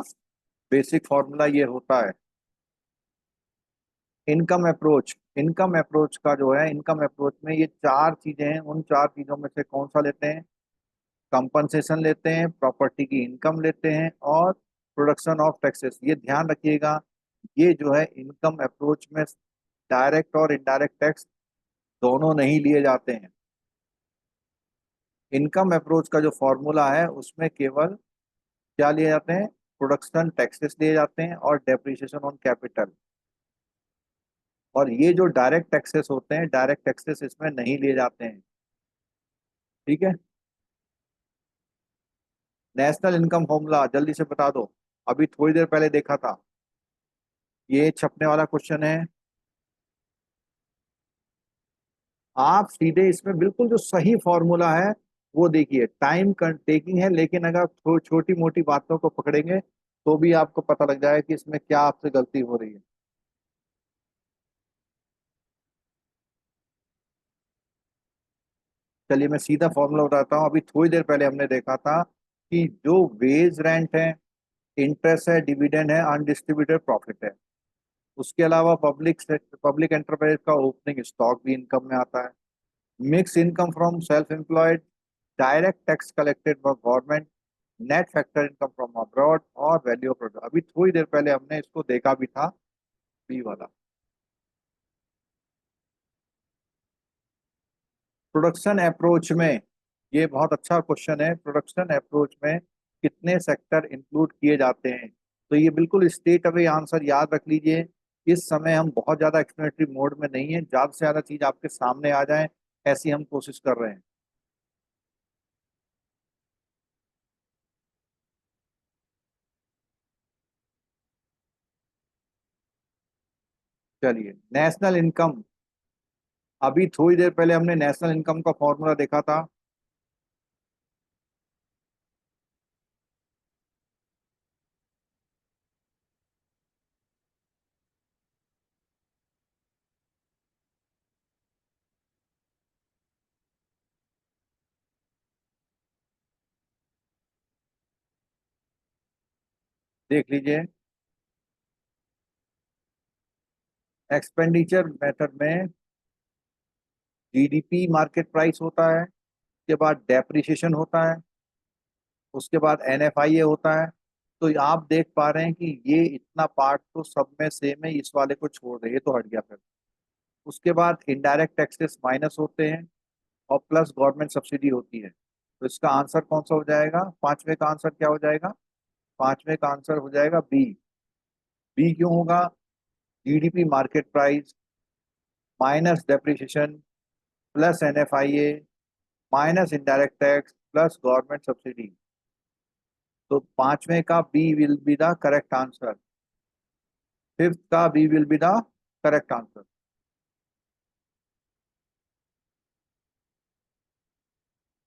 बेसिक फॉर्मूला ये होता है। इनकम अप्रोच, इनकम अप्रोच का जो है, इनकम अप्रोच में ये चार चीजें हैं, उन चार चीजों में से कौन सा लेते हैं, कंपनसेशन लेते हैं, प्रॉपर्टी की इनकम लेते हैं, और प्रोडक्शन ऑफ टैक्सेस। ये ध्यान रखिएगा, ये जो है इनकम अप्रोच में डायरेक्ट और इनडायरेक्ट टैक्स दोनों नहीं लिए जाते हैं। इनकम अप्रोच का जो फॉर्मूला है उसमें केवल क्या लिए जाते हैं, प्रोडक्शन टैक्सेस लिए जाते हैं और डेप्रिसिएशन ऑन कैपिटल। और ये जो डायरेक्ट टैक्सेस होते हैं, डायरेक्ट टैक्सेस इसमें नहीं लिए जाते हैं। ठीक है। नेशनल इनकम फॉर्मूला जल्दी से बता दो, अभी थोड़ी देर पहले देखा था, ये छपने वाला क्वेश्चन है। आप सीधे इसमें बिल्कुल जो सही फॉर्मूला है वो देखिए, टाइम टेकिंग है, लेकिन अगर छोटी मोटी बातों को पकड़ेंगे तो भी आपको पता लग जाएगा कि इसमें क्या आपसे गलती हो रही है। चलिए मैं सीधा फॉर्मूला बताता हूँ। अभी थोड़ी देर पहले हमने देखा था कि जो वेज रेंट है, इंटरेस्ट है, डिविडेंड है, अनडिस्ट्रीब्यूटेड प्रॉफिट है, उसके अलावा पब्लिक एंटरप्राइज का ओपनिंग स्टॉक भी इनकम में आता है, mix income from self employed, direct tax collected by government, net factor income from abroad, और वैल्यू ऑफ प्रोडक्ट। अभी थोड़ी देर पहले हमने इसको देखा भी था, बी वाला। प्रोडक्शन अप्रोच में ये बहुत अच्छा क्वेश्चन है, प्रोडक्शन अप्रोच में कितने सेक्टर इंक्लूड किए जाते हैं। तो ये बिल्कुल स्टेट अवे आंसर याद रख लीजिए। इस समय हम बहुत ज्यादा एक्सप्लेनेटरी मोड में नहीं है, ज्यादा से ज्यादा चीज आपके सामने आ जाए ऐसी हम कोशिश कर रहे हैं। चलिए, नेशनल इनकम, अभी थोड़ी देर पहले हमने नेशनल इनकम का फॉर्मूला देखा था। देख लीजिए, एक्सपेंडिचर मेथड में जीडीपी मार्केट प्राइस होता है, उसके बाद डेप्रिसिएशन होता है, उसके बाद एनएफआईए होता है। तो आप देख पा रहे हैं कि ये इतना पार्ट तो सब में सेम है, इस वाले को छोड़ रहे, ये तो हट गया फिर। उसके बाद इनडायरेक्ट टैक्सेस माइनस होते हैं और प्लस गवर्नमेंट सब्सिडी होती है। तो इसका आंसर कौन सा हो जाएगा, पांचवे का आंसर क्या हो जाएगा, पांचवे का आंसर हो जाएगा बी। बी क्यों होगा? GDP market price minus depreciation plus NFIA minus indirect tax plus government subsidy. तो पांचवें का B will be the correct answer. Fifth का B will be the correct answer.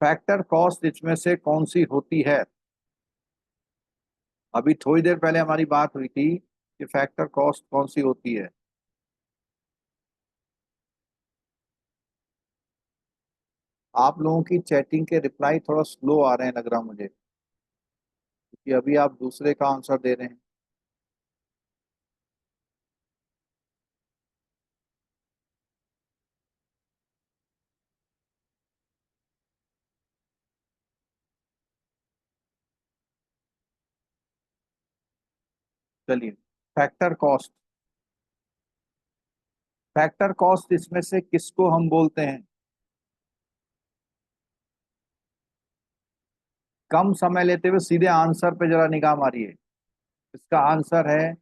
Factor cost इसमें से कौन सी होती है? अभी थोड़ी देर पहले हमारी बात हुई थी कि फैक्टर कॉस्ट कौन सी होती है। आप लोगों की चैटिंग के रिप्लाई थोड़ा स्लो आ रहे हैं लग रहा मुझे, क्योंकि अभी आप दूसरे का आंसर दे रहे हैं। चलिए, फैक्टर कॉस्ट। फैक्टर कॉस्ट इसमें से किसको हम बोलते हैं? कम समय लेते हुए सीधे आंसर पे जरा निगाह मारिए। इसका आंसर है,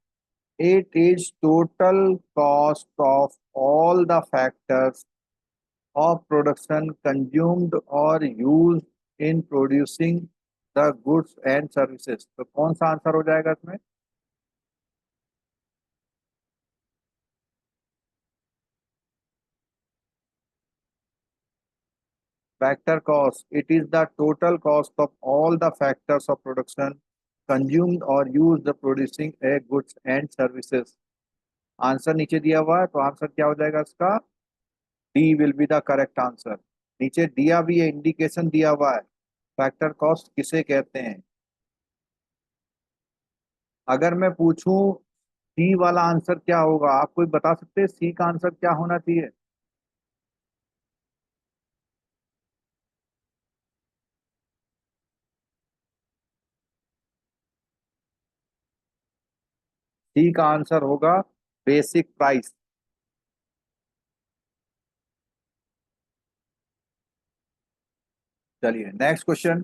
it is total cost of all the factors of production consumed और used in producing the goods and services. तो कौन सा आंसर हो जाएगा इसमें? Factor cost. It is the total cost of all the factors of production consumed or used the producing a goods and services. Answer नीचे दिया हुआ है, तो आंसर क्या हो जाएगा इसका? D will be the correct answer. नीचे दिया भी है, इंडिकेशन दिया हुआ है फैक्टर कॉस्ट किसे कहते हैं। अगर मैं पूछूं सी वाला आंसर क्या होगा, आप कोई बता सकते हैं सी का आंसर क्या होना चाहिए? सी का आंसर होगा बेसिक प्राइस। चलिए नेक्स्ट क्वेश्चन।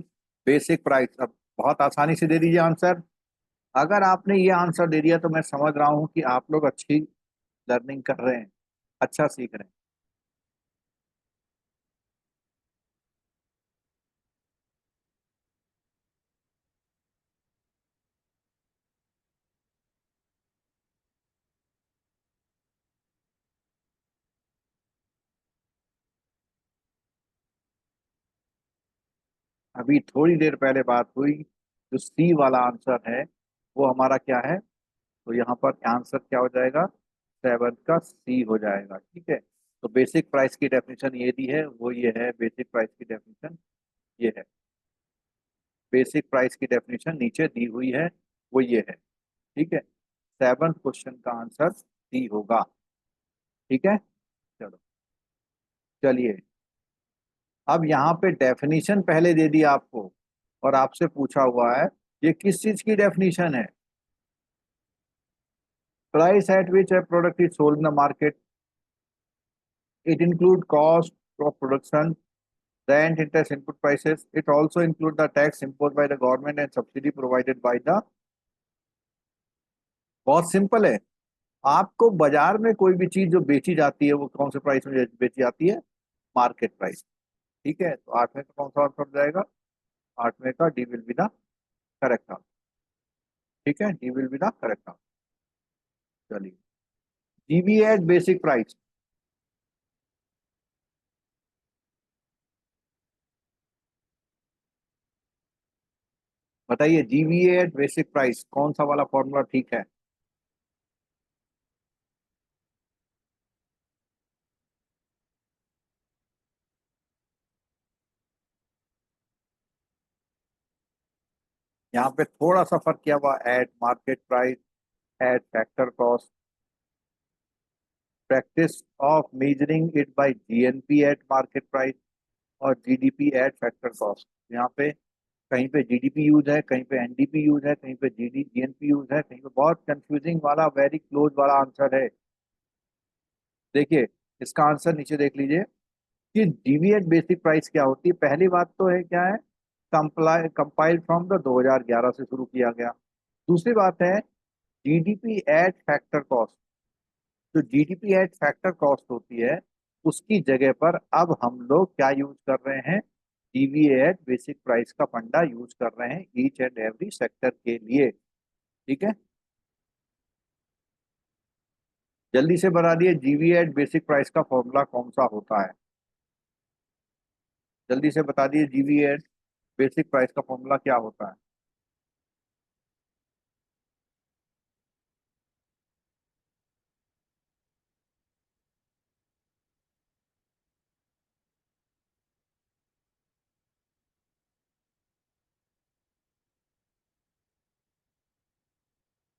बेसिक प्राइस, अब बहुत आसानी से दे दीजिए आंसर। अगर आपने ये आंसर दे दिया तो मैं समझ रहा हूँ कि आप लोग अच्छी लर्निंग कर रहे हैं, अच्छा सीख रहे हैं। अभी थोड़ी देर पहले बात हुई, जो सी वाला आंसर है वो हमारा क्या है? तो यहाँ पर आंसर क्या हो जाएगा? सेवन का सी हो जाएगा। ठीक है, तो बेसिक प्राइस की डेफिनेशन ये दी है, वो ये है। बेसिक प्राइस की डेफिनेशन ये है। बेसिक प्राइस की डेफिनेशन नीचे दी हुई है, वो ये है। ठीक है, सेवन क्वेश्चन का आंसर सी होगा। ठीक है, चलो। चलिए, अब यहाँ पे डेफिनेशन पहले दे दी आपको, और आपसे पूछा हुआ है ये किस चीज की डेफिनेशन है? Price at which A product is sold in the market. It include cost of production, rent, interest, input prices. It also include the tax imposed by the government and subsidy provided by the। बहुत सिंपल है। आपको बाजार में कोई भी चीज जो बेची जाती है वो कौन से प्राइस में बेची जाती है? Market price. ठीक है, तो आठवें का कौन सा आंसर हो जाएगा? आठवें का D will be the correct answer. ठीक है, D will be the correct answer. चलिए, जीबी एट बेसिक प्राइस। बताइए, जीबी एट बेसिक प्राइस कौन सा वाला फॉर्मूला ठीक है? यहाँ पे थोड़ा सा फर्क किया हुआ, eight market price, eight factor cost, practice of measuring it by GNP eight market price, और जीडीपी एट फैक्टर कॉस्ट। यहाँ पे कहीं पे जीडीपी यूज है, कहीं पे एनडीपी यूज है, कहीं पे जीएनपी यूज है, कहीं पे बहुत कंफ्यूजिंग वाला वेरी क्लोज वाला आंसर है। देखिए, इसका आंसर नीचे देख लीजिए कि डीवीएट बेसिक प्राइस क्या होती है। पहली बात तो है क्या है, कंपाइल फ्रॉम द 2011 से शुरू किया गया। दूसरी बात है जीडीपी एट फैक्टर कॉस्ट। जो जीडीपी एट फैक्टर कॉस्ट होती है उसकी जगह पर अब हम लोग क्या यूज कर रहे हैं, जीवीए एट बेसिक प्राइस का फंडा यूज कर रहे हैं ईच एंड एवरी सेक्टर के लिए। ठीक है, जल्दी से बता दिए जीवीए एट बेसिक प्राइस का फॉर्मूला कौन सा होता है। जल्दी से बता दिए जीवीए एट बेसिक प्राइस का फॉर्मूला क्या होता है।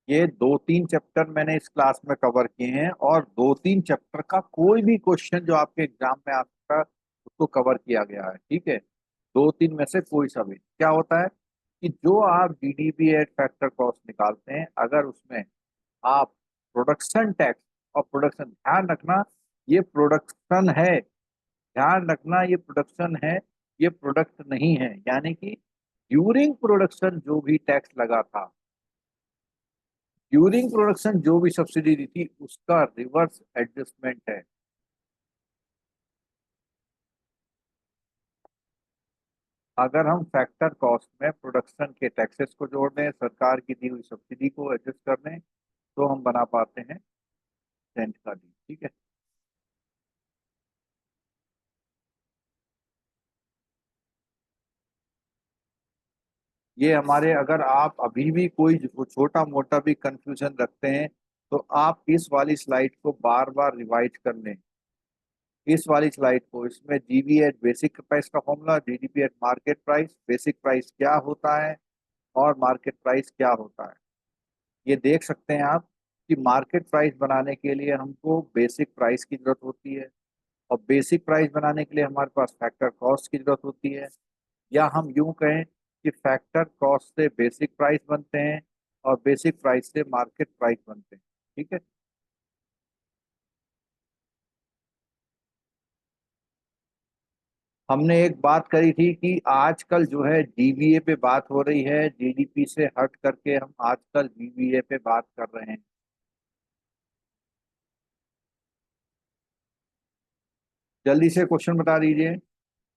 ये 2-3 चैप्टर मैंने इस क्लास में कवर किए हैं और 2-3 चैप्टर का कोई भी क्वेश्चन जो आपके एग्जाम में आ सकता है उसको कवर किया गया है। ठीक है, 2-3 में से कोई सा भी क्या होता है कि जो आप जीडीपी एट फैक्टर कॉस्ट निकालते हैं अगर उसमें आप प्रोडक्शन टैक्स और प्रोडक्शन, ध्यान रखना ये प्रोडक्शन है, ध्यान रखना ये प्रोडक्शन है, ये प्रोडक्ट नहीं है। यानी कि ड्यूरिंग प्रोडक्शन जो भी टैक्स लगा था, ड्यूरिंग प्रोडक्शन जो भी सब्सिडी दी थी उसका रिवर्स एडजस्टमेंट है। अगर हम फैक्टर कॉस्ट में प्रोडक्शन के टैक्सेस को जोड़ दें, सरकार की दी हुई सब्सिडी को एडजस्ट कर दें, तो हम बना पाते हैं सेंट का डी। ठीक है, ये हमारे, अगर आप अभी भी कोई छोटा मोटा भी कंफ्यूजन रखते हैं तो आप इस वाली स्लाइड को बार बार रिवाइज कर लें। इस वाली स्लाइड को, इसमें जीबी एट बेसिक प्राइस का formula, GDP at market price, basic price क्या होता है और मार्केट प्राइस क्या होता है, ये देख सकते हैं आप कि मार्केट प्राइस बनाने के लिए हमको बेसिक प्राइस की जरूरत होती है और बेसिक प्राइस बनाने के लिए हमारे पास फैक्टर कॉस्ट की जरूरत होती है। या हम यूं कहें कि फैक्टर कॉस्ट से बेसिक प्राइस बनते हैं और बेसिक प्राइस से मार्केट प्राइस बनते हैं। ठीक है, हमने एक बात करी थी कि आजकल जो है डीबीए पे बात हो रही है, जीडीपी से हट करके हम आजकल डीबीए पे बात कर रहे हैं। जल्दी से क्वेश्चन बता दीजिए।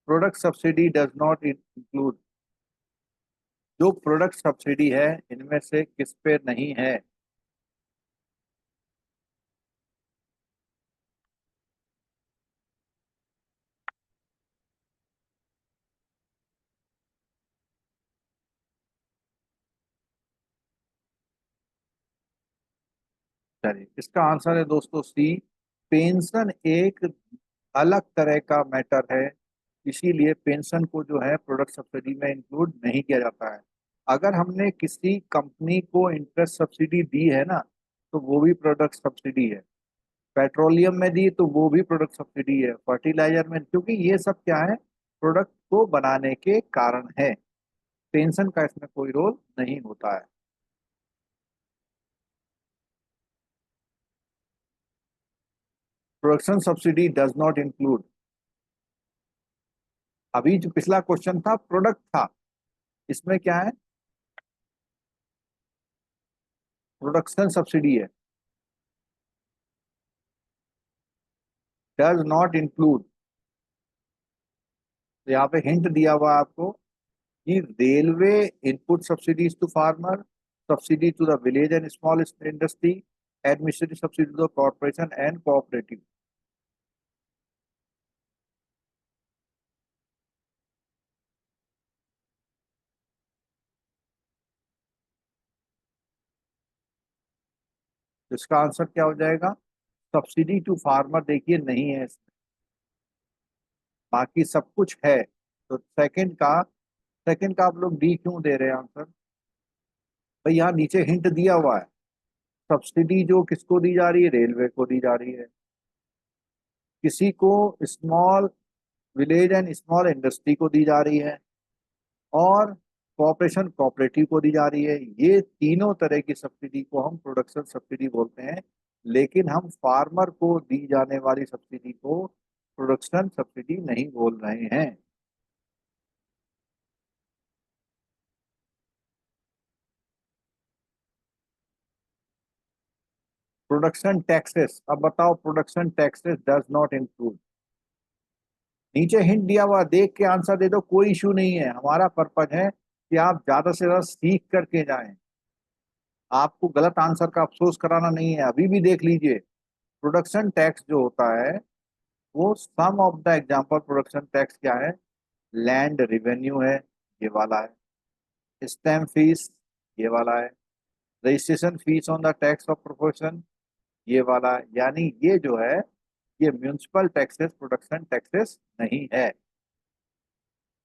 Product subsidy does not include, जो प्रोडक्ट सब्सिडी है इनमें से किस पे नहीं है। चलिए, इसका आंसर है दोस्तों सी, पेंशन एक अलग तरह का मैटर है, इसीलिए पेंशन को जो है प्रोडक्ट सब्सिडी में इंक्लूड नहीं किया जाता है। अगर हमने किसी कंपनी को इंटरेस्ट सब्सिडी दी है ना तो वो भी प्रोडक्ट सब्सिडी है, पेट्रोलियम में दी तो वो भी प्रोडक्ट सब्सिडी है, फर्टिलाइजर में, क्योंकि ये सब क्या है, प्रोडक्ट को बनाने के कारण है। पेंशन का इसमें कोई रोल नहीं होता है। Production subsidy does not include, अभी जो पिछला क्वेश्चन था प्रोडक्ट था, इसमें क्या है, प्रोडक्शन सब्सिडी है, डज नॉट इंक्लूड। तो यहाँ पे हिंट दिया हुआ है आपको कि railway input subsidies to farmer, subsidy to the village and small industry, administrative subsidy to the corporation and cooperative. तो इसका आंसर क्या हो जाएगा, सब्सिडी टू फार्मर देखिए नहीं है इसमें, बाकी सब कुछ है। तो सेकंड का आप लोग डी क्यों दे रहे हैं आंसर, भाई यहाँ नीचे हिंट दिया हुआ है, सब्सिडी जो किसको दी जा रही है, रेलवे को दी जा रही है, किसी को small village and small industry को दी जा रही है, और कॉपरेशन कोऑपरेटिव को दी जा रही है। ये तीनों तरह की सब्सिडी को हम प्रोडक्शन सब्सिडी बोलते हैं, लेकिन हम फार्मर को दी जाने वाली सब्सिडी को प्रोडक्शन सब्सिडी नहीं बोल रहे हैं। प्रोडक्शन टैक्सेस, अब बताओ production taxes does not include. नीचे हिंट दिया हुआ, देख के आंसर दे दो, कोई इशू नहीं है। हमारा पर्पज है कि आप ज्यादा से ज्यादा सीख करके जाएं, आपको गलत आंसर का अफसोस कराना नहीं है। अभी भी देख लीजिए, प्रोडक्शन टैक्स जो होता है वो some of the example production tax क्या है, लैंड रिवेन्यू है, ये वाला है। स्टैम्प फीस, ये वाला है। Registration fees on the tax of proportion, ये वाला है। यानी ये जो है ये म्यूनिसिपल टैक्सेस प्रोडक्शन टैक्सेस नहीं है।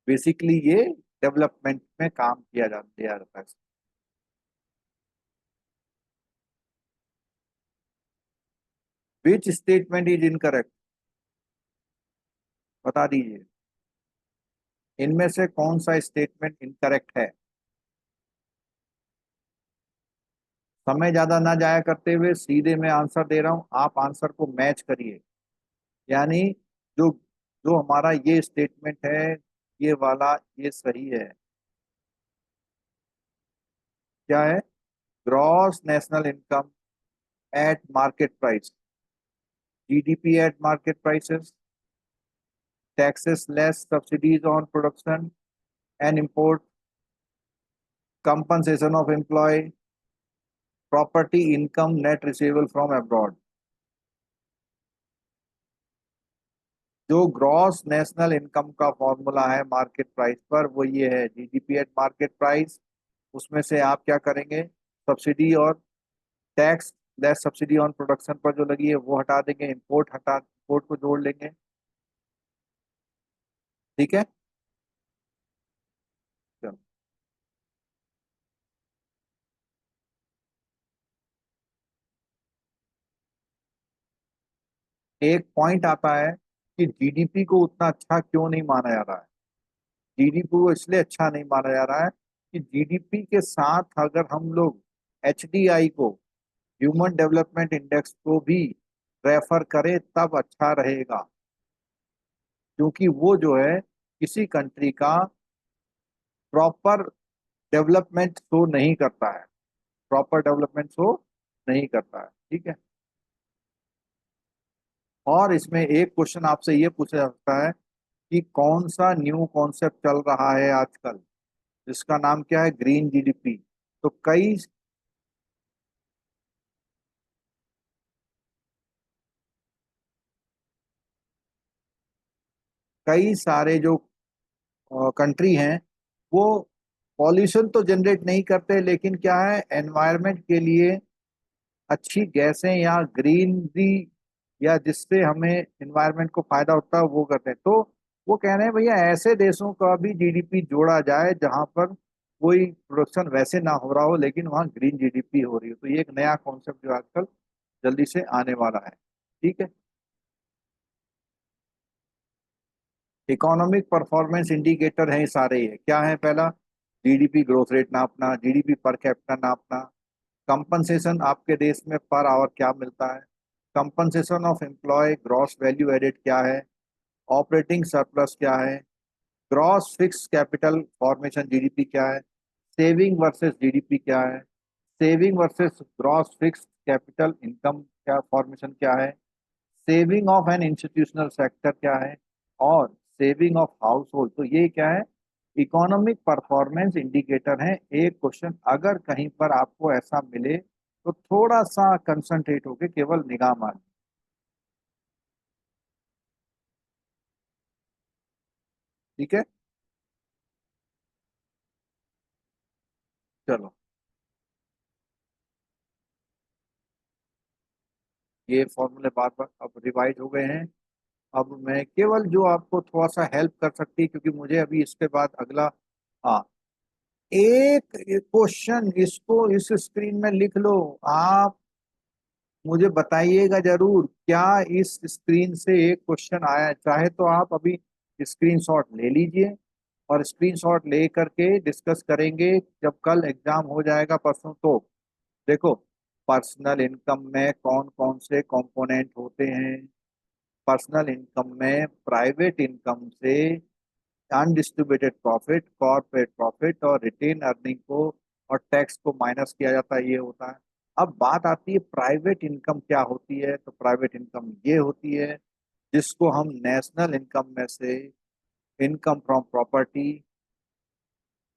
बेसिकली ये डेवलपमेंट में काम किया जाता है। विच स्टेटमेंट इज इनकरेक्ट, बता दीजिए, इनमें से कौन सा स्टेटमेंट इनकरेक्ट है। समय ज्यादा ना जाया करते हुए सीधे मैं आंसर दे रहा हूं, आप आंसर को मैच करिए। यानी जो जो हमारा ये स्टेटमेंट है, ये वाला, ये सही है। क्या है? Gross national income at market price, GDP at market prices, taxes less subsidies on production and import, compensation of employ, property income net receivable from abroad. जो ग्रॉस नेशनल इनकम का फॉर्मूला है मार्केट प्राइस पर, वो ये है जीडीपी एट मार्केट प्राइस। उसमें से आप क्या करेंगे, सब्सिडी और tax less subsidy on production पर जो लगी है वो हटा देंगे, इंपोर्ट को जोड़ लेंगे। ठीक है, चलो। एक पॉइंट आता है कि जीडीपी को उतना अच्छा क्यों नहीं माना जा रहा है। जीडीपी को इसलिए अच्छा नहीं माना जा रहा है कि जीडीपी के साथ अगर हम लोग एचडीआई को, ह्यूमन डेवलपमेंट इंडेक्स को भी रेफर करें तब अच्छा रहेगा। क्योंकि वो जो है किसी कंट्री का प्रॉपर डेवलपमेंट शो नहीं करता है, प्रॉपर डेवलपमेंट शो नहीं करता है। ठीक है। और इसमें एक क्वेश्चन आपसे ये पूछा जाता है कि कौन सा न्यू कॉन्सेप्ट चल रहा है आजकल, जिसका नाम क्या है, ग्रीन जीडीपी। तो कई सारे जो कंट्री हैं वो पॉल्यूशन तो जनरेट नहीं करते, लेकिन क्या है, एनवायरनमेंट के लिए अच्छी गैसें या ग्रीनरी, या जिससे हमें एनवायरनमेंट को फायदा होता है वो करते हैं। तो वो कह रहे हैं भैया ऐसे देशों का भी जीडीपी जोड़ा जाए जहां पर कोई प्रोडक्शन वैसे ना हो रहा हो लेकिन वहाँ ग्रीन जीडीपी हो रही हो। तो ये एक नया कॉन्सेप्ट जो आजकल जल्दी से आने वाला है। ठीक है। इकोनॉमिक परफॉर्मेंस इंडिकेटर है सारे, ये क्या है, पहला जीडीपी ग्रोथ रेट नापना, जीडीपी पर कैपिटा नापना, कंपनसेशन आपके देश में पर आवर क्या मिलता है, compensation of employ gross value added क्या है, ऑपरेटिंग सरप्लस क्या है, gross fix capital formation GDP क्या है, सेविंग वर्सेस जीडीपी क्या है, saving versus gross fix capital income क्या फॉर्मेशन क्या है, saving of an institutional sector क्या है, और सेविंग ऑफ हाउस होल्ड। तो ये क्या है, इकोनॉमिक परफॉर्मेंस इंडिकेटर है। एक क्वेश्चन अगर कहीं पर आपको ऐसा मिले तो थोड़ा सा कंसंट्रेट होके केवल निगाह मार। ठीक है, चलो। ये फॉर्मूले बार बार अब रिवाइज हो गए हैं। अब मैं केवल जो आपको थोड़ा सा हेल्प कर सकती है, क्योंकि मुझे अभी इसके बाद अगला, हाँ, एक क्वेश्चन इसको इस स्क्रीन में लिख लो। आप मुझे बताइएगा जरूर, क्या इस स्क्रीन से एक क्वेश्चन आया है? चाहे तो आप अभी स्क्रीनशॉट ले लीजिए और स्क्रीनशॉट ले करके डिस्कस करेंगे जब कल एग्जाम हो जाएगा परसों। तो देखो, पर्सनल इनकम में कौन कौन से कंपोनेंट होते हैं। पर्सनल इनकम में प्राइवेट इनकम से अनडिस्ट्रीब्यूटेड प्रॉफिट, कॉर्पोरेट प्रॉफिट और रिटेन अर्निंग को और टैक्स को माइनस किया जाता है, ये होता है। अब बात आती है प्राइवेट इनकम क्या होती है। तो प्राइवेट इनकम ये होती है जिसको हम नेशनल इनकम में से income from property,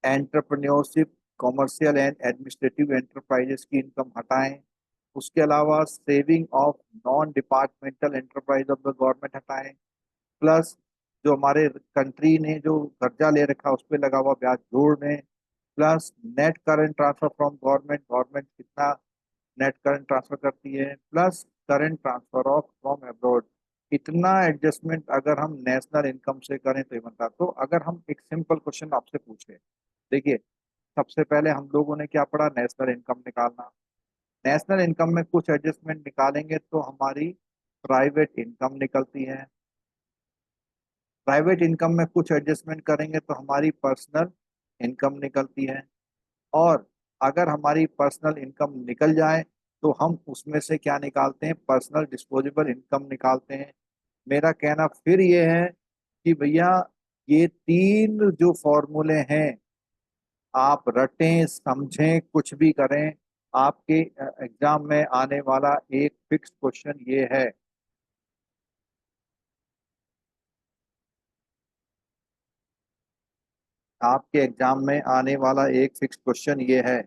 entrepreneurship, commercial and administrative enterprises की इनकम हटाएं। उसके अलावा saving of non departmental enterprise of the government हटाएं। प्लस जो हमारे कंट्री ने जो कर्जा ले रखा उस पर लगा हुआ ब्याज जोड़ दें। Plus net current transfer from government, government कितना नेट करंट ट्रांसफर करती है, plus current transfer of from abroad. इतना एडजस्टमेंट अगर हम नेशनल इनकम से करें तो ये बनता। तो अगर हम एक सिंपल क्वेश्चन आपसे पूछे, देखिए सबसे पहले हम लोगों ने क्या पढ़ा, नेशनल इनकम निकालना। नेशनल इनकम में कुछ एडजस्टमेंट निकालेंगे तो हमारी प्राइवेट इनकम निकलती है। प्राइवेट इनकम में कुछ एडजस्टमेंट करेंगे तो हमारी पर्सनल इनकम निकलती है। और अगर हमारी पर्सनल इनकम निकल जाए तो हम उसमें से क्या निकालते हैं, पर्सनल डिस्पोजेबल इनकम निकालते हैं। मेरा कहना फिर ये है कि भैया ये तीन जो फॉर्मूले हैं आप रटें समझें कुछ भी करें, आपके एग्जाम में आने वाला एक फिक्स क्वेश्चन ये है। आपके एग्जाम में आने वाला एक फिक्स क्वेश्चन ये है।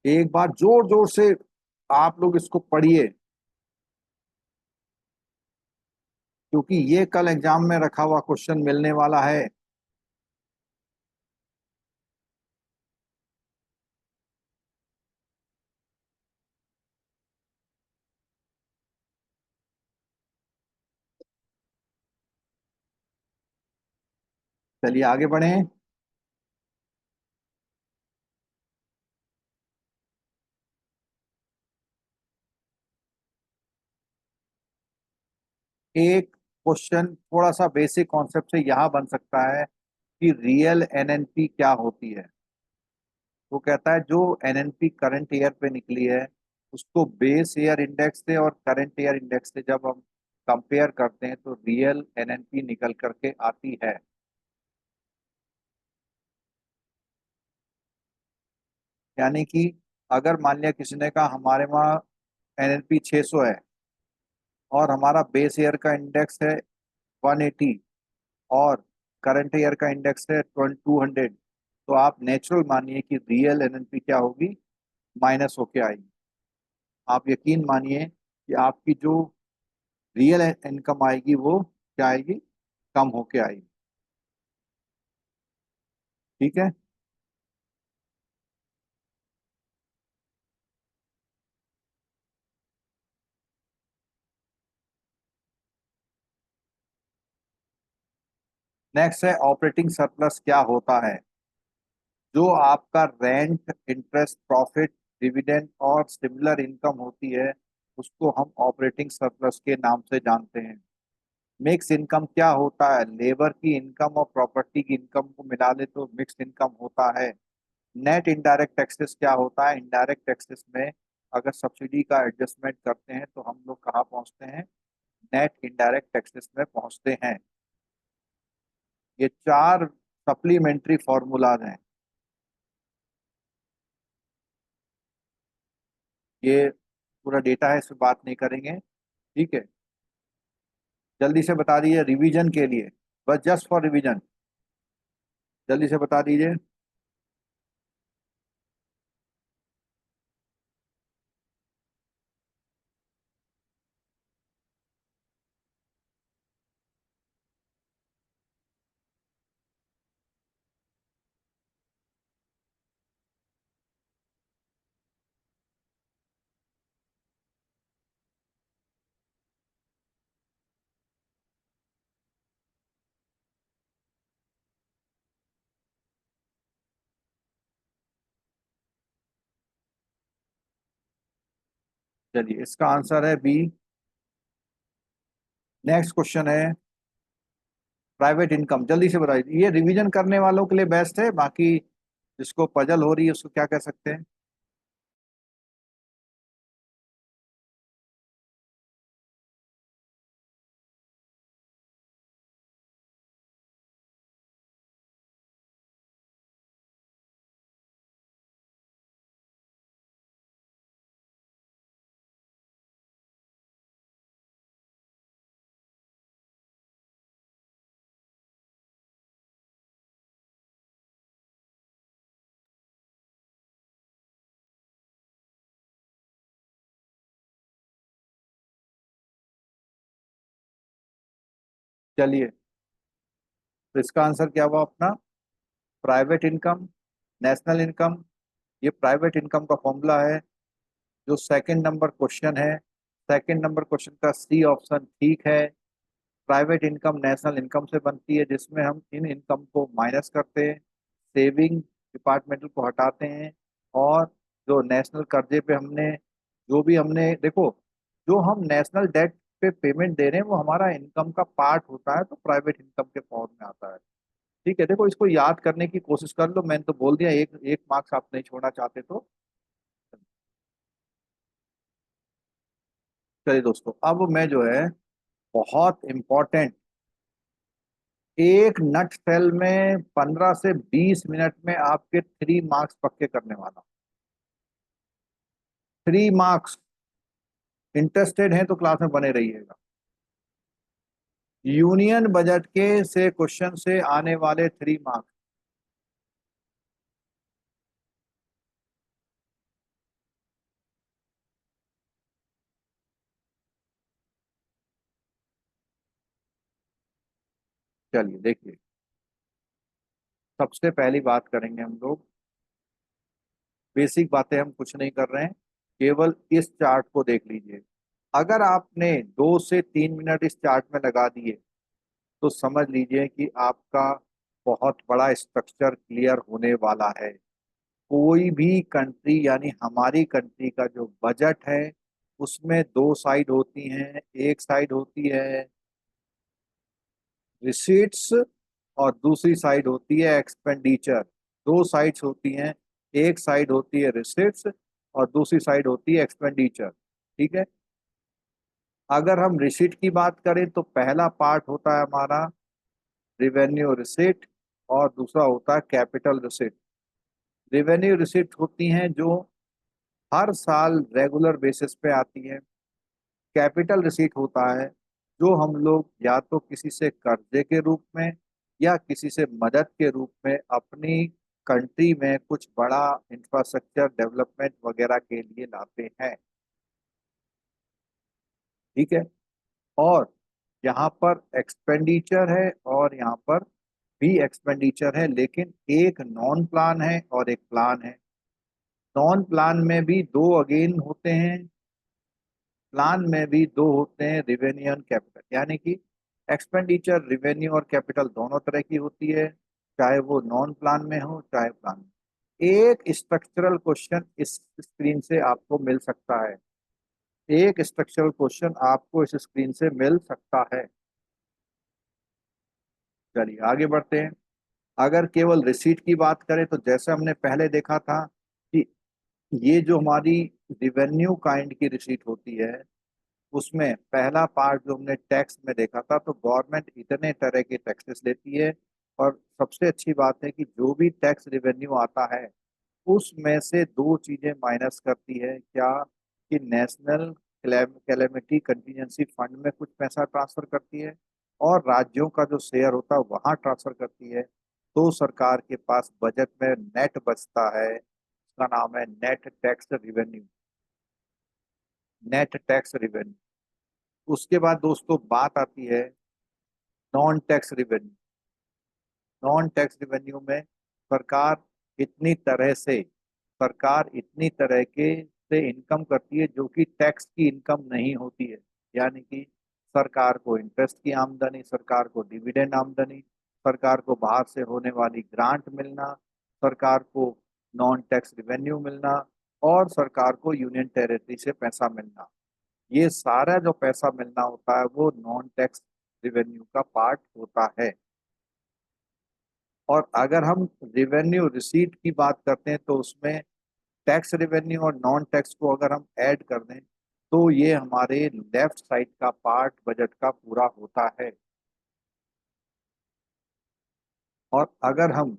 एक बार जोर जोर से आप लोग इसको पढ़िए, क्योंकि ये कल एग्जाम में रखा हुआ क्वेश्चन मिलने वाला है। चलिए आगे बढ़ें। एक क्वेश्चन थोड़ा सा बेसिक कॉन्सेप्ट से यहाँ बन सकता है कि रियल एनएनपी क्या होती है। वो कहता है जो एनएनपी करंट ईयर पे निकली है उसको बेस ईयर इंडेक्स से और करंट ईयर इंडेक्स से जब हम कंपेयर करते हैं तो रियल एनएनपी निकल करके आती है। यानी कि अगर मान लिया किसी ने कहा हमारे वहाँ एनएनपी 600 है और हमारा बेस ईयर का इंडेक्स है 180 और करंट ईयर का इंडेक्स है 200, तो आप नेचुरल मानिए कि रियल एनएनपी क्या होगी, माइनस होके आएगी। आप यकीन मानिए कि आपकी जो रियल इनकम आएगी वो क्या आएगी, कम होके आएगी। ठीक है। नेक्स्ट है ऑपरेटिंग सरप्लस क्या होता है। जो आपका रेंट, इंटरेस्ट, प्रॉफिट, डिविडेंड और सिमिलर इनकम होती है उसको हम ऑपरेटिंग सरप्लस के नाम से जानते हैं। मिक्स इनकम क्या होता है, लेबर की इनकम और प्रॉपर्टी की इनकम को मिला ले तो मिक्स इनकम होता है। नेट इनडायरेक्ट टैक्सेस क्या होता है, इनडायरेक्ट टैक्सेस में अगर सब्सिडी का एडजस्टमेंट करते हैं तो हम लोग कहाँ पहुंचते हैं, नेट इनडायरेक्ट टैक्सेस में पहुंचते हैं। ये चार सप्लीमेंट्री फॉर्मूलाज हैं। ये पूरा डेटा है, इस पर बात नहीं करेंगे। ठीक है, जल्दी से बता दीजिए रिवीजन के लिए, बस जस्ट फॉर रिवीजन, जल्दी से बता दीजिए। चलिए इसका आंसर है बी। नेक्स्ट क्वेश्चन है प्राइवेट इनकम, जल्दी से बताइए। ये रिवीजन करने वालों के लिए बेस्ट है, बाकी जिसको पजल हो रही है उसको क्या कह सकते हैं। चलिए, तो इसका आंसर क्या हुआ अपना? Private income, national income. ये प्राइवेट इनकम का फॉर्मूला है। जो सेकंड नंबर क्वेश्चन है, सेकंड नंबर क्वेश्चन का सी ऑप्शन ठीक है। प्राइवेट इनकम नेशनल इनकम से बनती है, जिसमें हम इन इनकम को माइनस करते हैं, सेविंग डिपार्टमेंटल को हटाते हैं, और जो नेशनल कर्जे पे हमने, जो भी हमने देखो, जो हम नेशनल डेट पे पेमेंट दे रहे हैं वो हमारा इनकम का पार्ट होता है, तो प्राइवेट इनकम के फॉर्म में आता है। ठीक है, देखो इसको याद करने की कोशिश कर लो, मैंने तो बोल दिया, एक एक मार्क्स आप नहीं छोड़ना चाहते तो। चलिए दोस्तों, अब मैं जो है बहुत इंपॉर्टेंट, एक नट सेल में 15 से 20 मिनट में आपके 3 मार्क्स पक्के करने वाला हूं। 3 मार्क्स। इंटरेस्टेड हैं तो क्लास में बने रहिएगा। यूनियन बजट के से क्वेश्चन से आने वाले 3 मार्क्स। चलिए देखिए, सबसे पहली बात करेंगे हम लोग, बेसिक बातें हम कुछ नहीं कर रहे हैं, केवल इस चार्ट को देख लीजिए। अगर आपने 2 से 3 मिनट इस चार्ट में लगा दिए तो समझ लीजिए कि आपका बहुत बड़ा स्ट्रक्चर क्लियर होने वाला है। कोई भी कंट्री, यानी हमारी कंट्री का जो बजट है, उसमें 2 साइड होती हैं। एक साइड होती है रिसीट्स और दूसरी साइड होती है एक्सपेंडिचर। 2 साइड्स होती हैं, एक साइड होती है रिसीट्स और दूसरी साइड होती है एक्सपेंडिचर। ठीक है, अगर हम रिसीट की बात करें तो पहला पार्ट होता है हमारा रिवेन्यू रिसीट और दूसरा होता है कैपिटल रिसीट। रिवेन्यू रिसीट होती हैं जो हर साल रेगुलर बेसिस पे आती है। कैपिटल रिसीट होता है जो हम लोग या तो किसी से कर्जे के रूप में या किसी से मदद के रूप में अपनी कंट्री में कुछ बड़ा इंफ्रास्ट्रक्चर डेवलपमेंट वगैरह के लिए लाते हैं। ठीक है, और यहाँ पर एक्सपेंडिचर है और यहाँ पर भी एक्सपेंडिचर है, लेकिन एक नॉन प्लान है और एक प्लान है। नॉन प्लान में भी दो अगेन होते हैं, प्लान में भी दो होते हैं, रिवेन्यू एंड कैपिटल। यानी कि एक्सपेंडिचर, रिवेन्यू और कैपिटल दोनों तरह की होती है, चाहे वो नॉन प्लान में हो चाहे प्लान में। एक स्ट्रक्चरल क्वेश्चन इस स्क्रीन से आपको मिल सकता है, एक स्ट्रक्चरल क्वेश्चन आपको इस स्क्रीन से मिल सकता है। चलिए आगे बढ़ते हैं। अगर केवल रिसीट की बात करें तो जैसे हमने पहले देखा था कि ये जो हमारी रिवेन्यू काइंड की रिसीट होती है, उसमें पहला पार्ट जो हमने टैक्स में देखा था, तो गवर्नमेंट इतने तरह के टैक्सेस लेती है। और सबसे अच्छी बात है कि जो भी टैक्स रिवेन्यू आता है उसमें से दो चीजें माइनस करती है, क्या? कि नेशनल कैलेमिटी कंटीजेंसी फंड में कुछ पैसा ट्रांसफर करती है और राज्यों का जो शेयर होता है वहां ट्रांसफर करती है। तो सरकार के पास बजट में नेट बचता है, उसका नाम है net tax revenue. Net tax revenue. उसके बाद दोस्तों बात आती है non tax revenue. Non tax revenue में सरकार इतनी तरह से सरकार इतनी तरह के से इनकम करती है जो कि टैक्स की इनकम नहीं होती है। यानी कि सरकार को इंटरेस्ट की आमदनी, सरकार को डिविडेंड आमदनी, सरकार को बाहर से होने वाली ग्रांट मिलना, सरकार को नॉन टैक्स रिवेन्यू मिलना, और सरकार को यूनियन टेरिटरी से पैसा मिलना। ये सारा जो पैसा मिलना होता है वो नॉन टैक्स रिवेन्यू का पार्ट होता है। और अगर हम रिवेन्यू रिसीट की बात करते हैं तो उसमें टैक्स रिवेन्यू और नॉन टैक्स को अगर हम ऐड कर दें तो ये हमारे लेफ्ट साइड का पार्ट बजट का पूरा होता है। और अगर हम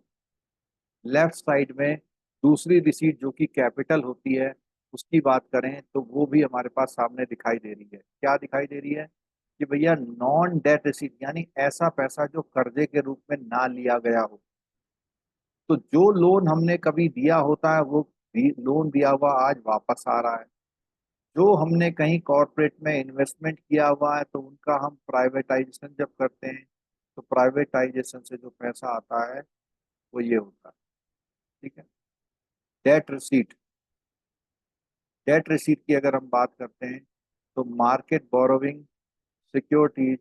लेफ्ट साइड में दूसरी रिसीट जो कि कैपिटल होती है उसकी बात करें तो वो भी हमारे पास सामने दिखाई दे रही है। क्या दिखाई दे रही है? कि भैया नॉन डेट रिसीट, यानी ऐसा पैसा जो कर्जे के रूप में ना लिया गया हो। तो जो लोन हमने कभी दिया होता है वो लोन दिया हुआ आज वापस आ रहा है। जो हमने कहीं कॉरपोरेट में इन्वेस्टमेंट किया हुआ है तो उनका हम प्राइवेटाइजेशन जब करते हैं तो प्राइवेटाइजेशन से जो पैसा आता है वो ये होता है। ठीक है। डेट रिसीट, डेट रिसीट की अगर हम बात करते हैं तो market borrowing, securities,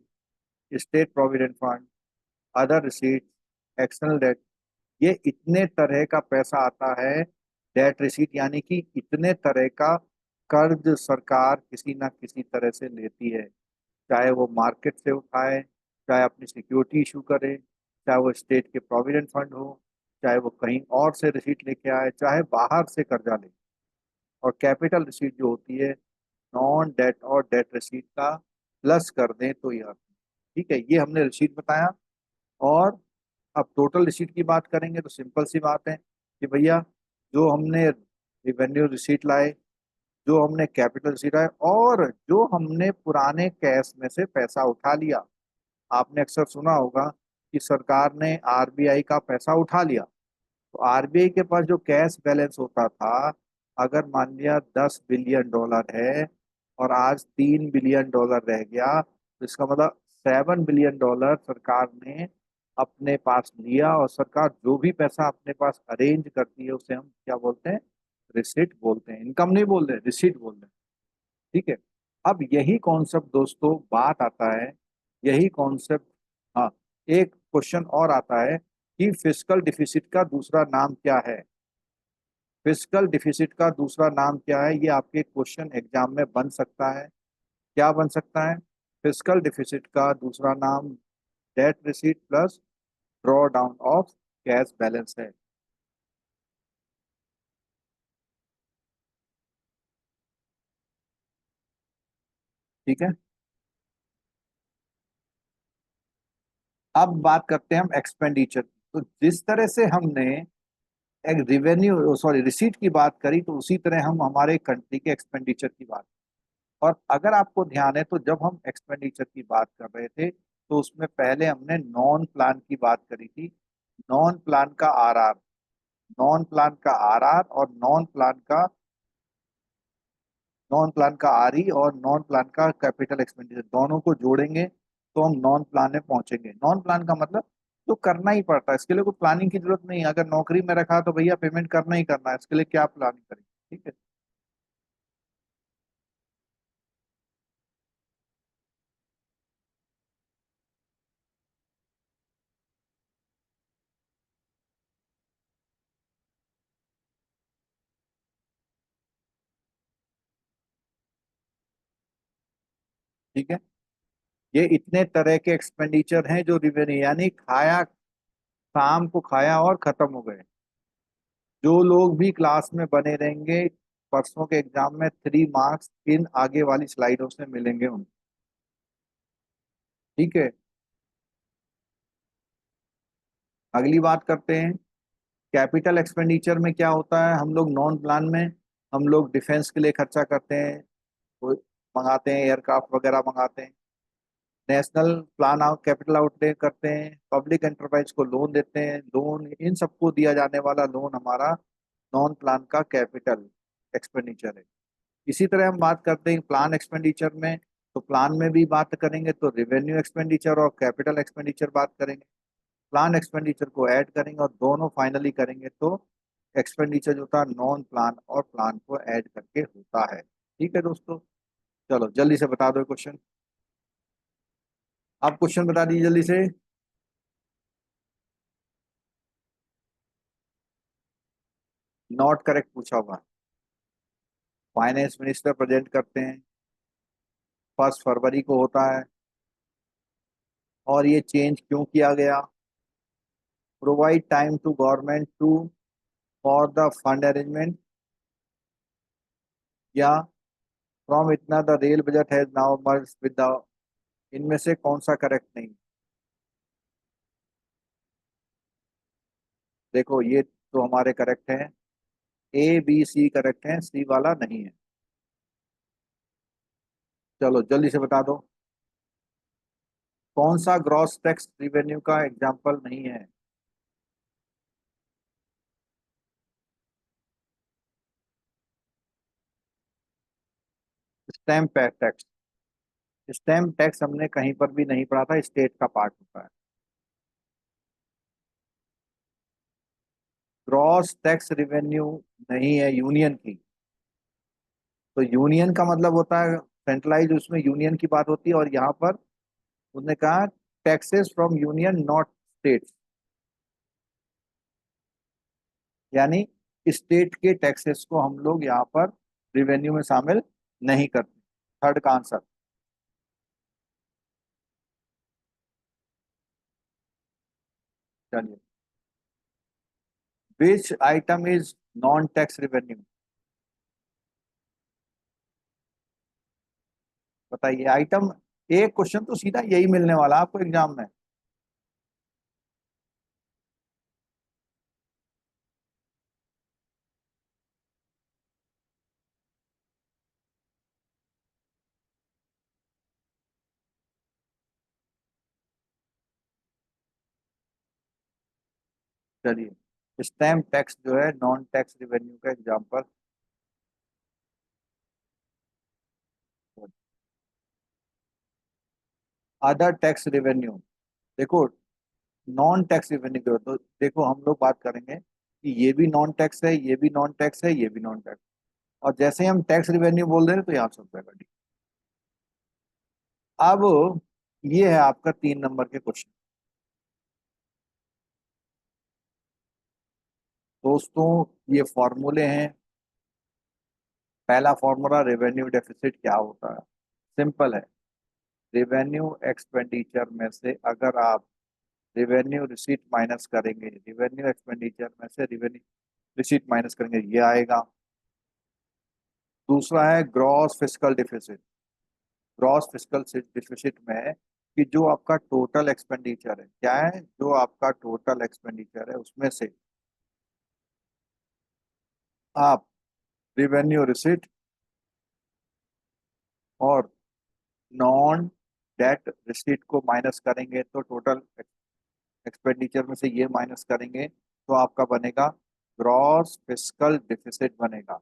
state provident fund, other receipt, external debt, ये इतने तरह का पैसा आता है। डेट रिसीट यानी कि इतने तरह का कर्ज सरकार किसी ना किसी तरह से लेती है, चाहे वो मार्केट से उठाए, चाहे अपनी सिक्योरिटी इशू करे, चाहे वो स्टेट के प्रोविडेंट फंड हो, चाहे वो कहीं और से रिसीट लेके आए, चाहे बाहर से कर्जा ले। और कैपिटल रिसीट जो होती है नॉन डेट और डेट रिसीट का प्लस कर दें तो ये आता है। ठीक है, ये हमने रिसीट बताया। और अब टोटल रिसीट की बात करेंगे तो सिंपल सी बात है कि भैया जो हमने रिवेन्यू रिसीट लाए, जो हमने कैपिटल रिसीट लाए, और जो हमने पुराने कैश में से पैसा उठा लिया। आपने अक्सर सुना होगा कि सरकार ने आरबीआई का पैसा उठा लिया, तो आरबीआई के पास जो कैश बैलेंस होता था, अगर मान लिया $10 बिलियन है और आज $3 बिलियन रह गया, तो इसका मतलब $7 बिलियन सरकार ने अपने पास लिया। और सरकार जो भी पैसा अपने पास अरेंज करती है उसे हम क्या बोलते हैं? रिसिट बोलते हैं। इनकम नहीं बोल रहे, रिसिट बोल रहे हैं। ठीक है। अब यही कॉन्सेप्ट दोस्तों बात आता है, यही कॉन्सेप्ट। हाँ, एक क्वेश्चन और आता है कि फिस्कल डिफिसिट का दूसरा नाम क्या है? फिस्कल डिफिसिट का दूसरा नाम क्या है, ये आपके क्वेश्चन एग्जाम में बन सकता है। क्या बन सकता है? फिस्कल डिफिसिट का दूसरा नाम debt receipt plus draw down of cash balance है। ठीक है। अब बात करते हैं हम एक्सपेंडिचर। तो जिस तरह से हमने एक रिवेन्यू सॉरी रिसीट की बात करी, तो उसी तरह हम हमारे कंट्री के एक्सपेंडिचर की बात। और अगर आपको ध्यान है तो जब हम एक्सपेंडिचर की बात कर रहे थे तो उसमें पहले हमने नॉन प्लान की बात करी थी। नॉन प्लान का आरआर, नॉन प्लान का आरआर और नॉन प्लान का आरई और नॉन प्लान का कैपिटल एक्सपेंडिचर, दोनों को जोड़ेंगे तो हम नॉन प्लान में पहुंचेंगे। नॉन प्लान का मतलब तो करना ही पड़ता है, इसके लिए कोई प्लानिंग की जरूरत नहीं है। अगर नौकरी में रखा तो भैया पेमेंट करना ही करना है, इसके लिए क्या प्लानिंग करेंगे? ठीक है। ठीक है, ये इतने तरह के एक्सपेंडिचर हैं जो रिवेन्यू यानी खाया, शाम को खाया और खत्म हो गए। जो लोग भी क्लास में बने रहेंगे, परसों के एग्जाम में 3 मार्क्स इन आगे वाली स्लाइडों से मिलेंगे उनको। ठीक है। अगली बात करते हैं, कैपिटल एक्सपेंडिचर में क्या होता है। हम लोग नॉन प्लान में हम लोग डिफेंस के लिए खर्चा करते हैं, वो मंगाते हैं, एयरक्राफ्ट वगैरह मंगाते हैं। National plan out capital outlay करते हैं, पब्लिक एंटरप्राइज को लोन देते हैं, लोन इन सबको दिया जाने वाला लोन हमारा नॉन प्लान का कैपिटल एक्सपेंडिचर है। इसी तरह हम बात करते हैं प्लान एक्सपेंडिचर में, तो प्लान में भी बात करेंगे तो रिवेन्यू एक्सपेंडिचर और कैपिटल एक्सपेंडिचर बात करेंगे। प्लान एक्सपेंडिचर को ऐड करेंगे और दोनों फाइनली करेंगे तो एक्सपेंडिचर जो था नॉन प्लान और प्लान को ऐड करके होता है। ठीक है दोस्तों, चलो जल्दी से बता दो क्वेश्चन। आप क्वेश्चन बता दीजिए जल्दी से। नॉट करेक्ट पूछा हुआ। फाइनेंस मिनिस्टर प्रेजेंट करते हैं, 1 फरवरी को होता है। और ये चेंज क्यों किया गया? Provide time to government to for the fund arrangement, या फ्रॉम इतना the rail budget has now merge with the, इनमें से कौन सा करेक्ट नहीं? देखो ये तो हमारे करेक्ट हैं, ए बी सी करेक्ट है, सी वाला नहीं है। चलो जल्दी से बता दो, कौन सा ग्रॉस टैक्स रिवेन्यू का एग्जाम्पल नहीं है? स्टैम्प टैक्स, स्टैम्प टैक्स हमने कहीं पर भी नहीं पढ़ा था, स्टेट का पार्ट होता है। ग्रॉस टैक्स रेवेन्यू नहीं है यूनियन की, तो यूनियन का मतलब होता है सेंट्रलाइज, उसमें यूनियन की बात होती है, और यहाँ पर उसने कहा taxes from union not states, यानी स्टेट के टैक्सेस को हम लोग यहाँ पर रेवेन्यू में शामिल नहीं करते। थर्ड का आंसर। चलिए, विच item is non tax revenue, बताइए आइटम। एक क्वेश्चन तो सीधा यही मिलने वाला है आपको एग्जाम में। चलिए, स्टैम्प टैक्स जो है नॉन टैक्स रेवेन्यू का एग्जाम्पल। अदर टैक्स रेवेन्यू, देखो नॉन टैक्स रेवेन्यू की, तो देखो हम लोग बात करेंगे कि ये भी नॉन टैक्स है, ये भी नॉन टैक्स है, ये भी नॉन टैक्स, और जैसे ही हम टैक्स रेवेन्यू बोल रहे हैं तो यहाँ सब जाएगा। अब ये है आपका 3 नंबर के क्वेश्चन। दोस्तों, ये फॉर्मूले हैं। पहला फॉर्मूला, रेवेन्यू डेफिसिट क्या होता है, सिंपल है। रेवेन्यू एक्सपेंडिचर में से अगर आप रेवेन्यू रिसीट माइनस करेंगे, रेवेन्यू एक्सपेंडिचर में से रेवेन्यू रिसीट माइनस करेंगे, ये आएगा। दूसरा है gross fiscal deficit. Gross fiscal deficit में है कि जो आपका टोटल एक्सपेंडिचर है, क्या है, जो आपका टोटल एक्सपेंडिचर है उसमें से आप रेवेन्यू रिसीट और नॉन डेट रिसीट को माइनस करेंगे, तो टोटल एक्सपेंडिचर में से ये माइनस करेंगे तो आपका बनेगा ग्रॉस फिस्कल डिफिसिट बनेगा।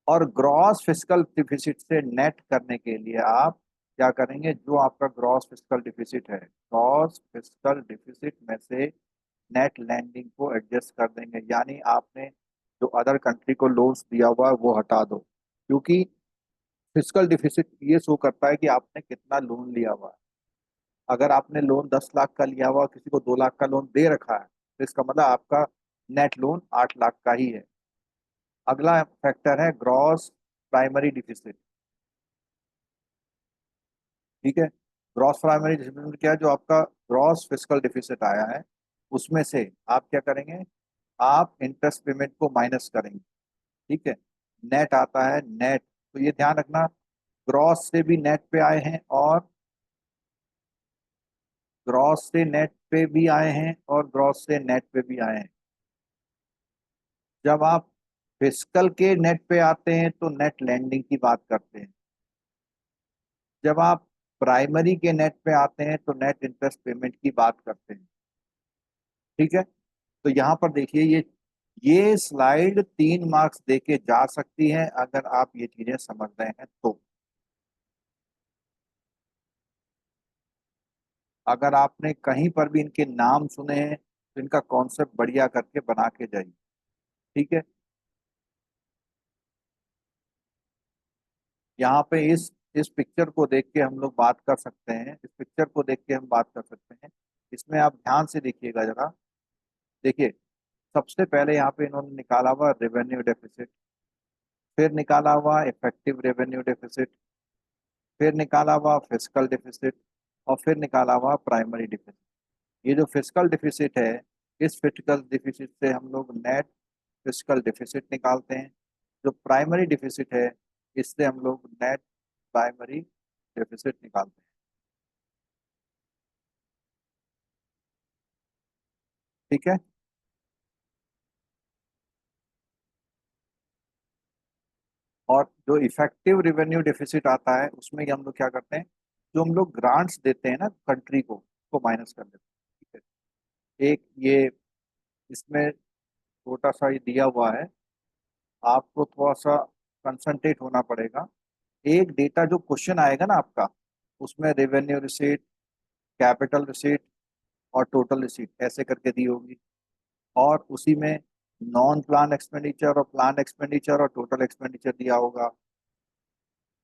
और ग्रॉस फिस्कल डिफिसिट से नेट करने के लिए आप क्या करेंगे, जो आपका ग्रॉस फिस्कल डिफिसिट है, ग्रॉस फिस्कल डिफिसिट में से नेट लैंडिंग को एडजस्ट कर देंगे, यानी आपने जो अदर कंट्री को लोन्स दिया हुआ है वो हटा दो, क्योंकि फिस्कल डिफिसिट ये शो करता है कि आपने कितना लोन लिया हुआ है। अगर आपने लोन 10 लाख का लिया हुआ, किसी को 2 लाख का लोन दे रखा है, तो इसका मतलब आपका नेट लोन 8 लाख का ही है। अगला फैक्टर है ग्रॉस प्राइमरी डिफिसिट। ठीक है, ग्रॉस प्राइमरी डिफिसिट क्या है, जो आपका ग्रॉस फिस्कल डिफिसिट आया है उसमें से आप क्या करेंगे, आप इंटरेस्ट पेमेंट को माइनस करेंगे। ठीक है, नेट आता है नेट, तो ये ध्यान रखना, ग्रॉस से भी नेट पे आए हैं और ग्रॉस से नेट पे भी आए हैं और ग्रॉस से नेट पे भी आए हैं। जब आप फिस्कल के नेट पे आते हैं तो नेट लैंडिंग की बात करते हैं, जब आप प्राइमरी के नेट पे आते हैं तो नेट इंटरेस्ट पेमेंट की बात करते हैं। ठीक है, तो यहाँ पर देखिए, ये स्लाइड 3 मार्क्स दे के जा सकती है अगर आप ये चीजें समझ रहे हैं तो। अगर आपने कहीं पर भी इनके नाम सुने हैं तो इनका कॉन्सेप्ट बढ़िया करके बना के जाइए। ठीक है, यहाँ पे इस पिक्चर को देख के हम लोग बात कर सकते हैं, इस पिक्चर को देख के हम बात कर सकते हैं। इसमें आप ध्यान से देखिएगा जरा। देखिए, सबसे पहले यहाँ पे इन्होंने निकाला हुआ रेवेन्यू डेफिसिट, फिर निकाला हुआ इफेक्टिव रेवेन्यू डेफिसिट, फिर निकाला हुआ फिस्कल डिफिसिट, और फिर निकाला हुआ प्राइमरी डिफिसिट। ये जो फिस्कल डिफिसिट है, इस फिस्कल डिफिसिट से हम लोग नेट फिस्कल डिफिसिट निकालते हैं। जो प्राइमरी डिफिसिट है, इससे हम लोग नेट प्राइमरी डेफिसिट निकालते हैं। ठीक है, और जो इफेक्टिव रेवेन्यू डेफिसिट आता है उसमें हम लोग क्या करते हैं, जो हम लोग ग्रांट्स देते हैं ना कंट्री को, उसको माइनस कर देते हैं। ठीक है, एक ये इसमें छोटा सा ये दिया हुआ है, आपको थोड़ा सा कंसंट्रेट होना पड़ेगा। एक डेटा जो क्वेश्चन आएगा ना आपका, उसमें रेवेन्यू रिसीट, कैपिटल रिसीट और टोटल रिसीट ऐसे करके दी होगी, और उसी में नॉन प्लान एक्सपेंडिचर और प्लान एक्सपेंडिचर और टोटल एक्सपेंडिचर दिया होगा,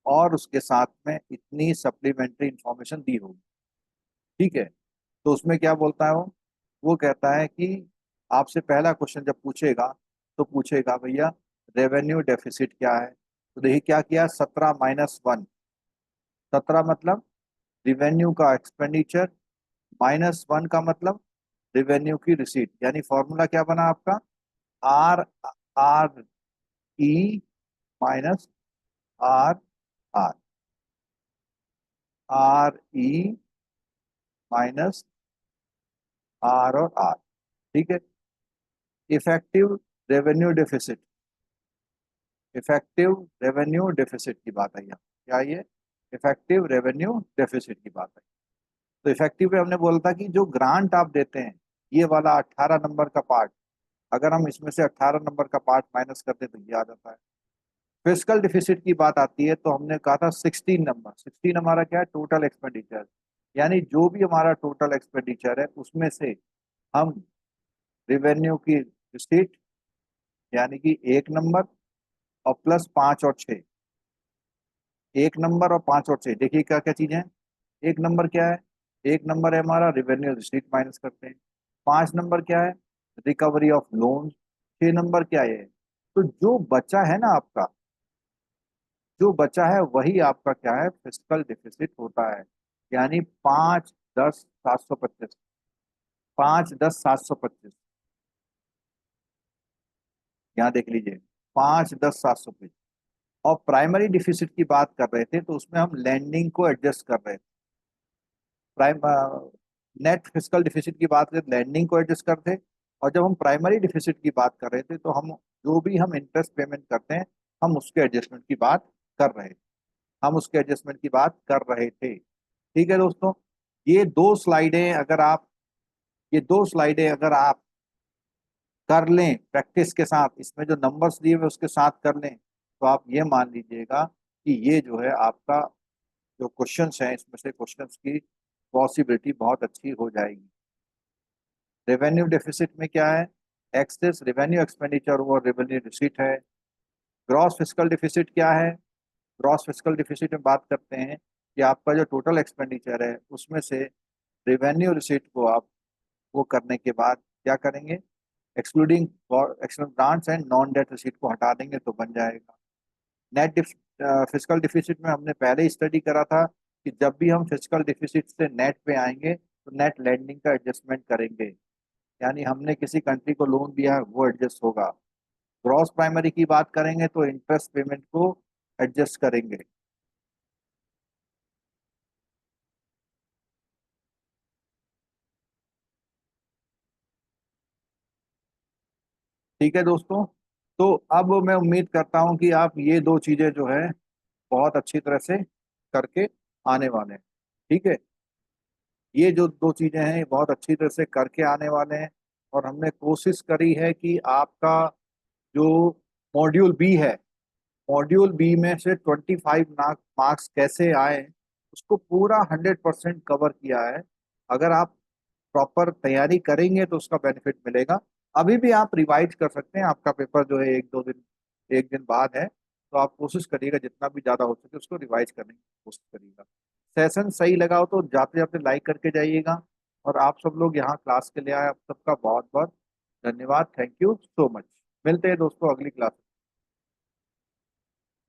और उसके साथ में इतनी सप्लीमेंट्री इंफॉर्मेशन दी होगी। ठीक है, तो उसमें क्या बोलता है वो कहता है कि आपसे पहला क्वेश्चन जब पूछेगा तो पूछेगा भैया रेवेन्यू डेफिसिट क्या है। तो देखिए क्या किया, 17 - 1। 17 मतलब रिवेन्यू का एक्सपेंडिचर, -1 का मतलब रिवेन्यू की रिसीट, यानी फॉर्मूला क्या बना आपका, R R E minus R R, R E minus R और आर। ठीक है, effective revenue deficit, effective revenue deficit की बात आई यहाँ। क्या ये इफेक्टिव रेवेन्यू डेफिसिट की बात आई। तो इफेक्टिव पे हमने बोला था कि जो ग्रांट आप देते हैं, ये वाला 18 नंबर का पार्ट, अगर हम इसमें से 18 नंबर का पार्ट माइनस कर दें तो ये आ जाता है। फिस्कल डिफिसिट की बात आती है तो हमने कहा था 16 नंबर, 16 हमारा क्या है, टोटल एक्सपेंडिचर, यानी जो भी हमारा टोटल एक्सपेंडिचर है उसमें से हम रिवेन्यू की रिसीट, यानी कि 1 नंबर और प्लस 5 और 6, 1 नंबर और 5 और 6, देखिए क्या क्या चीजें हैं। 1 नंबर क्या है, 1 नंबर है हमारा रिवेन्यू रिसीट माइनस करते हैं। 5 नंबर क्या है, रिकवरी ऑफ लोन। 6 नंबर क्या है, तो जो बचा है ना आपका, जो बचा है वही आपका क्या है, फिस्कल डिफिसिट होता है। यानी 5, 10, 725, 5, 10, 725, यहाँ देख लीजिए, 5, 10, 725। और प्राइमरी डिफिसिट की बात कर रहे थे तो उसमें हम लैंडिंग को एडजस्ट कर रहे थे। प्राइम नेट फिस्कल डिफिसिट की बात करें लैंडिंग को एडजस्ट करते, और जब हम प्राइमरी डिफिसिट की बात कर रहे थे तो हम जो भी हम इंटरेस्ट पेमेंट करते हैं, हम उसके एडजस्टमेंट की बात कर रहे थे, हम उसके एडजस्टमेंट की बात कर रहे थे। ठीक है दोस्तों, ये दो स्लाइडें अगर आप, ये दो स्लाइडें अगर आप कर लें प्रैक्टिस के साथ, इसमें जो नंबर्स दिए हुए उसके साथ कर लें, तो आप ये मान लीजिएगा कि ये जो है आपका जो क्वेश्चंस हैं इसमें से क्वेश्चंस की पॉसिबिलिटी बहुत अच्छी हो जाएगी। रेवेन्यू डेफिसिट में क्या है, excess revenue expenditure over revenue receipt है। ग्रॉस फिस्कल डिफिसिट क्या है, ग्रॉस फिस्कल डिफिसिट में बात करते हैं कि आपका जो टोटल एक्सपेंडिचर है उसमें से रेवेन्यू रिसीट को आप वो करने के बाद क्या करेंगे, excluding external grants and non debt receipt को हटा देंगे तो बन जाएगा। नेट फिजिकल डिफिसिट में हमने पहले ही स्टडी करा था कि जब भी हम फिजिकल डिफिसिट से नेट पे आएंगे तो नेट लैंडिंग का एडजस्टमेंट करेंगे, यानी हमने किसी कंट्री को लोन दिया है वो एडजस्ट होगा। ग्रॉस प्राइमरी की बात करेंगे तो इंटरेस्ट पेमेंट को एडजस्ट करेंगे। ठीक है दोस्तों, तो अब मैं उम्मीद करता हूं कि आप ये दो चीजें जो है बहुत अच्छी तरह से करके आने वाले हैं। ठीक है, ये जो दो चीजें हैं ये बहुत अच्छी तरह से करके आने वाले हैं, और हमने कोशिश करी है कि आपका जो मॉड्यूल बी है, मॉड्यूल बी में से 25 मार्क्स कैसे आए उसको पूरा 100% कवर किया है। अगर आप प्रॉपर तैयारी करेंगे तो उसका बेनिफिट मिलेगा। अभी भी आप रिवाइज कर सकते हैं, आपका पेपर जो है 1-2 दिन, 1 दिन बाद है, तो आप कोशिश करिएगा जितना भी ज़्यादा हो सके उसको रिवाइज करने की कोशिश करिएगा। सेशन सही लगा हो तो जाते जाते लाइक करके जाइएगा, और आप सब लोग यहाँ क्लास के लिए आए, आप सबका बहुत बहुत धन्यवाद। Thank you so much. मिलते हैं दोस्तों अगली क्लास में।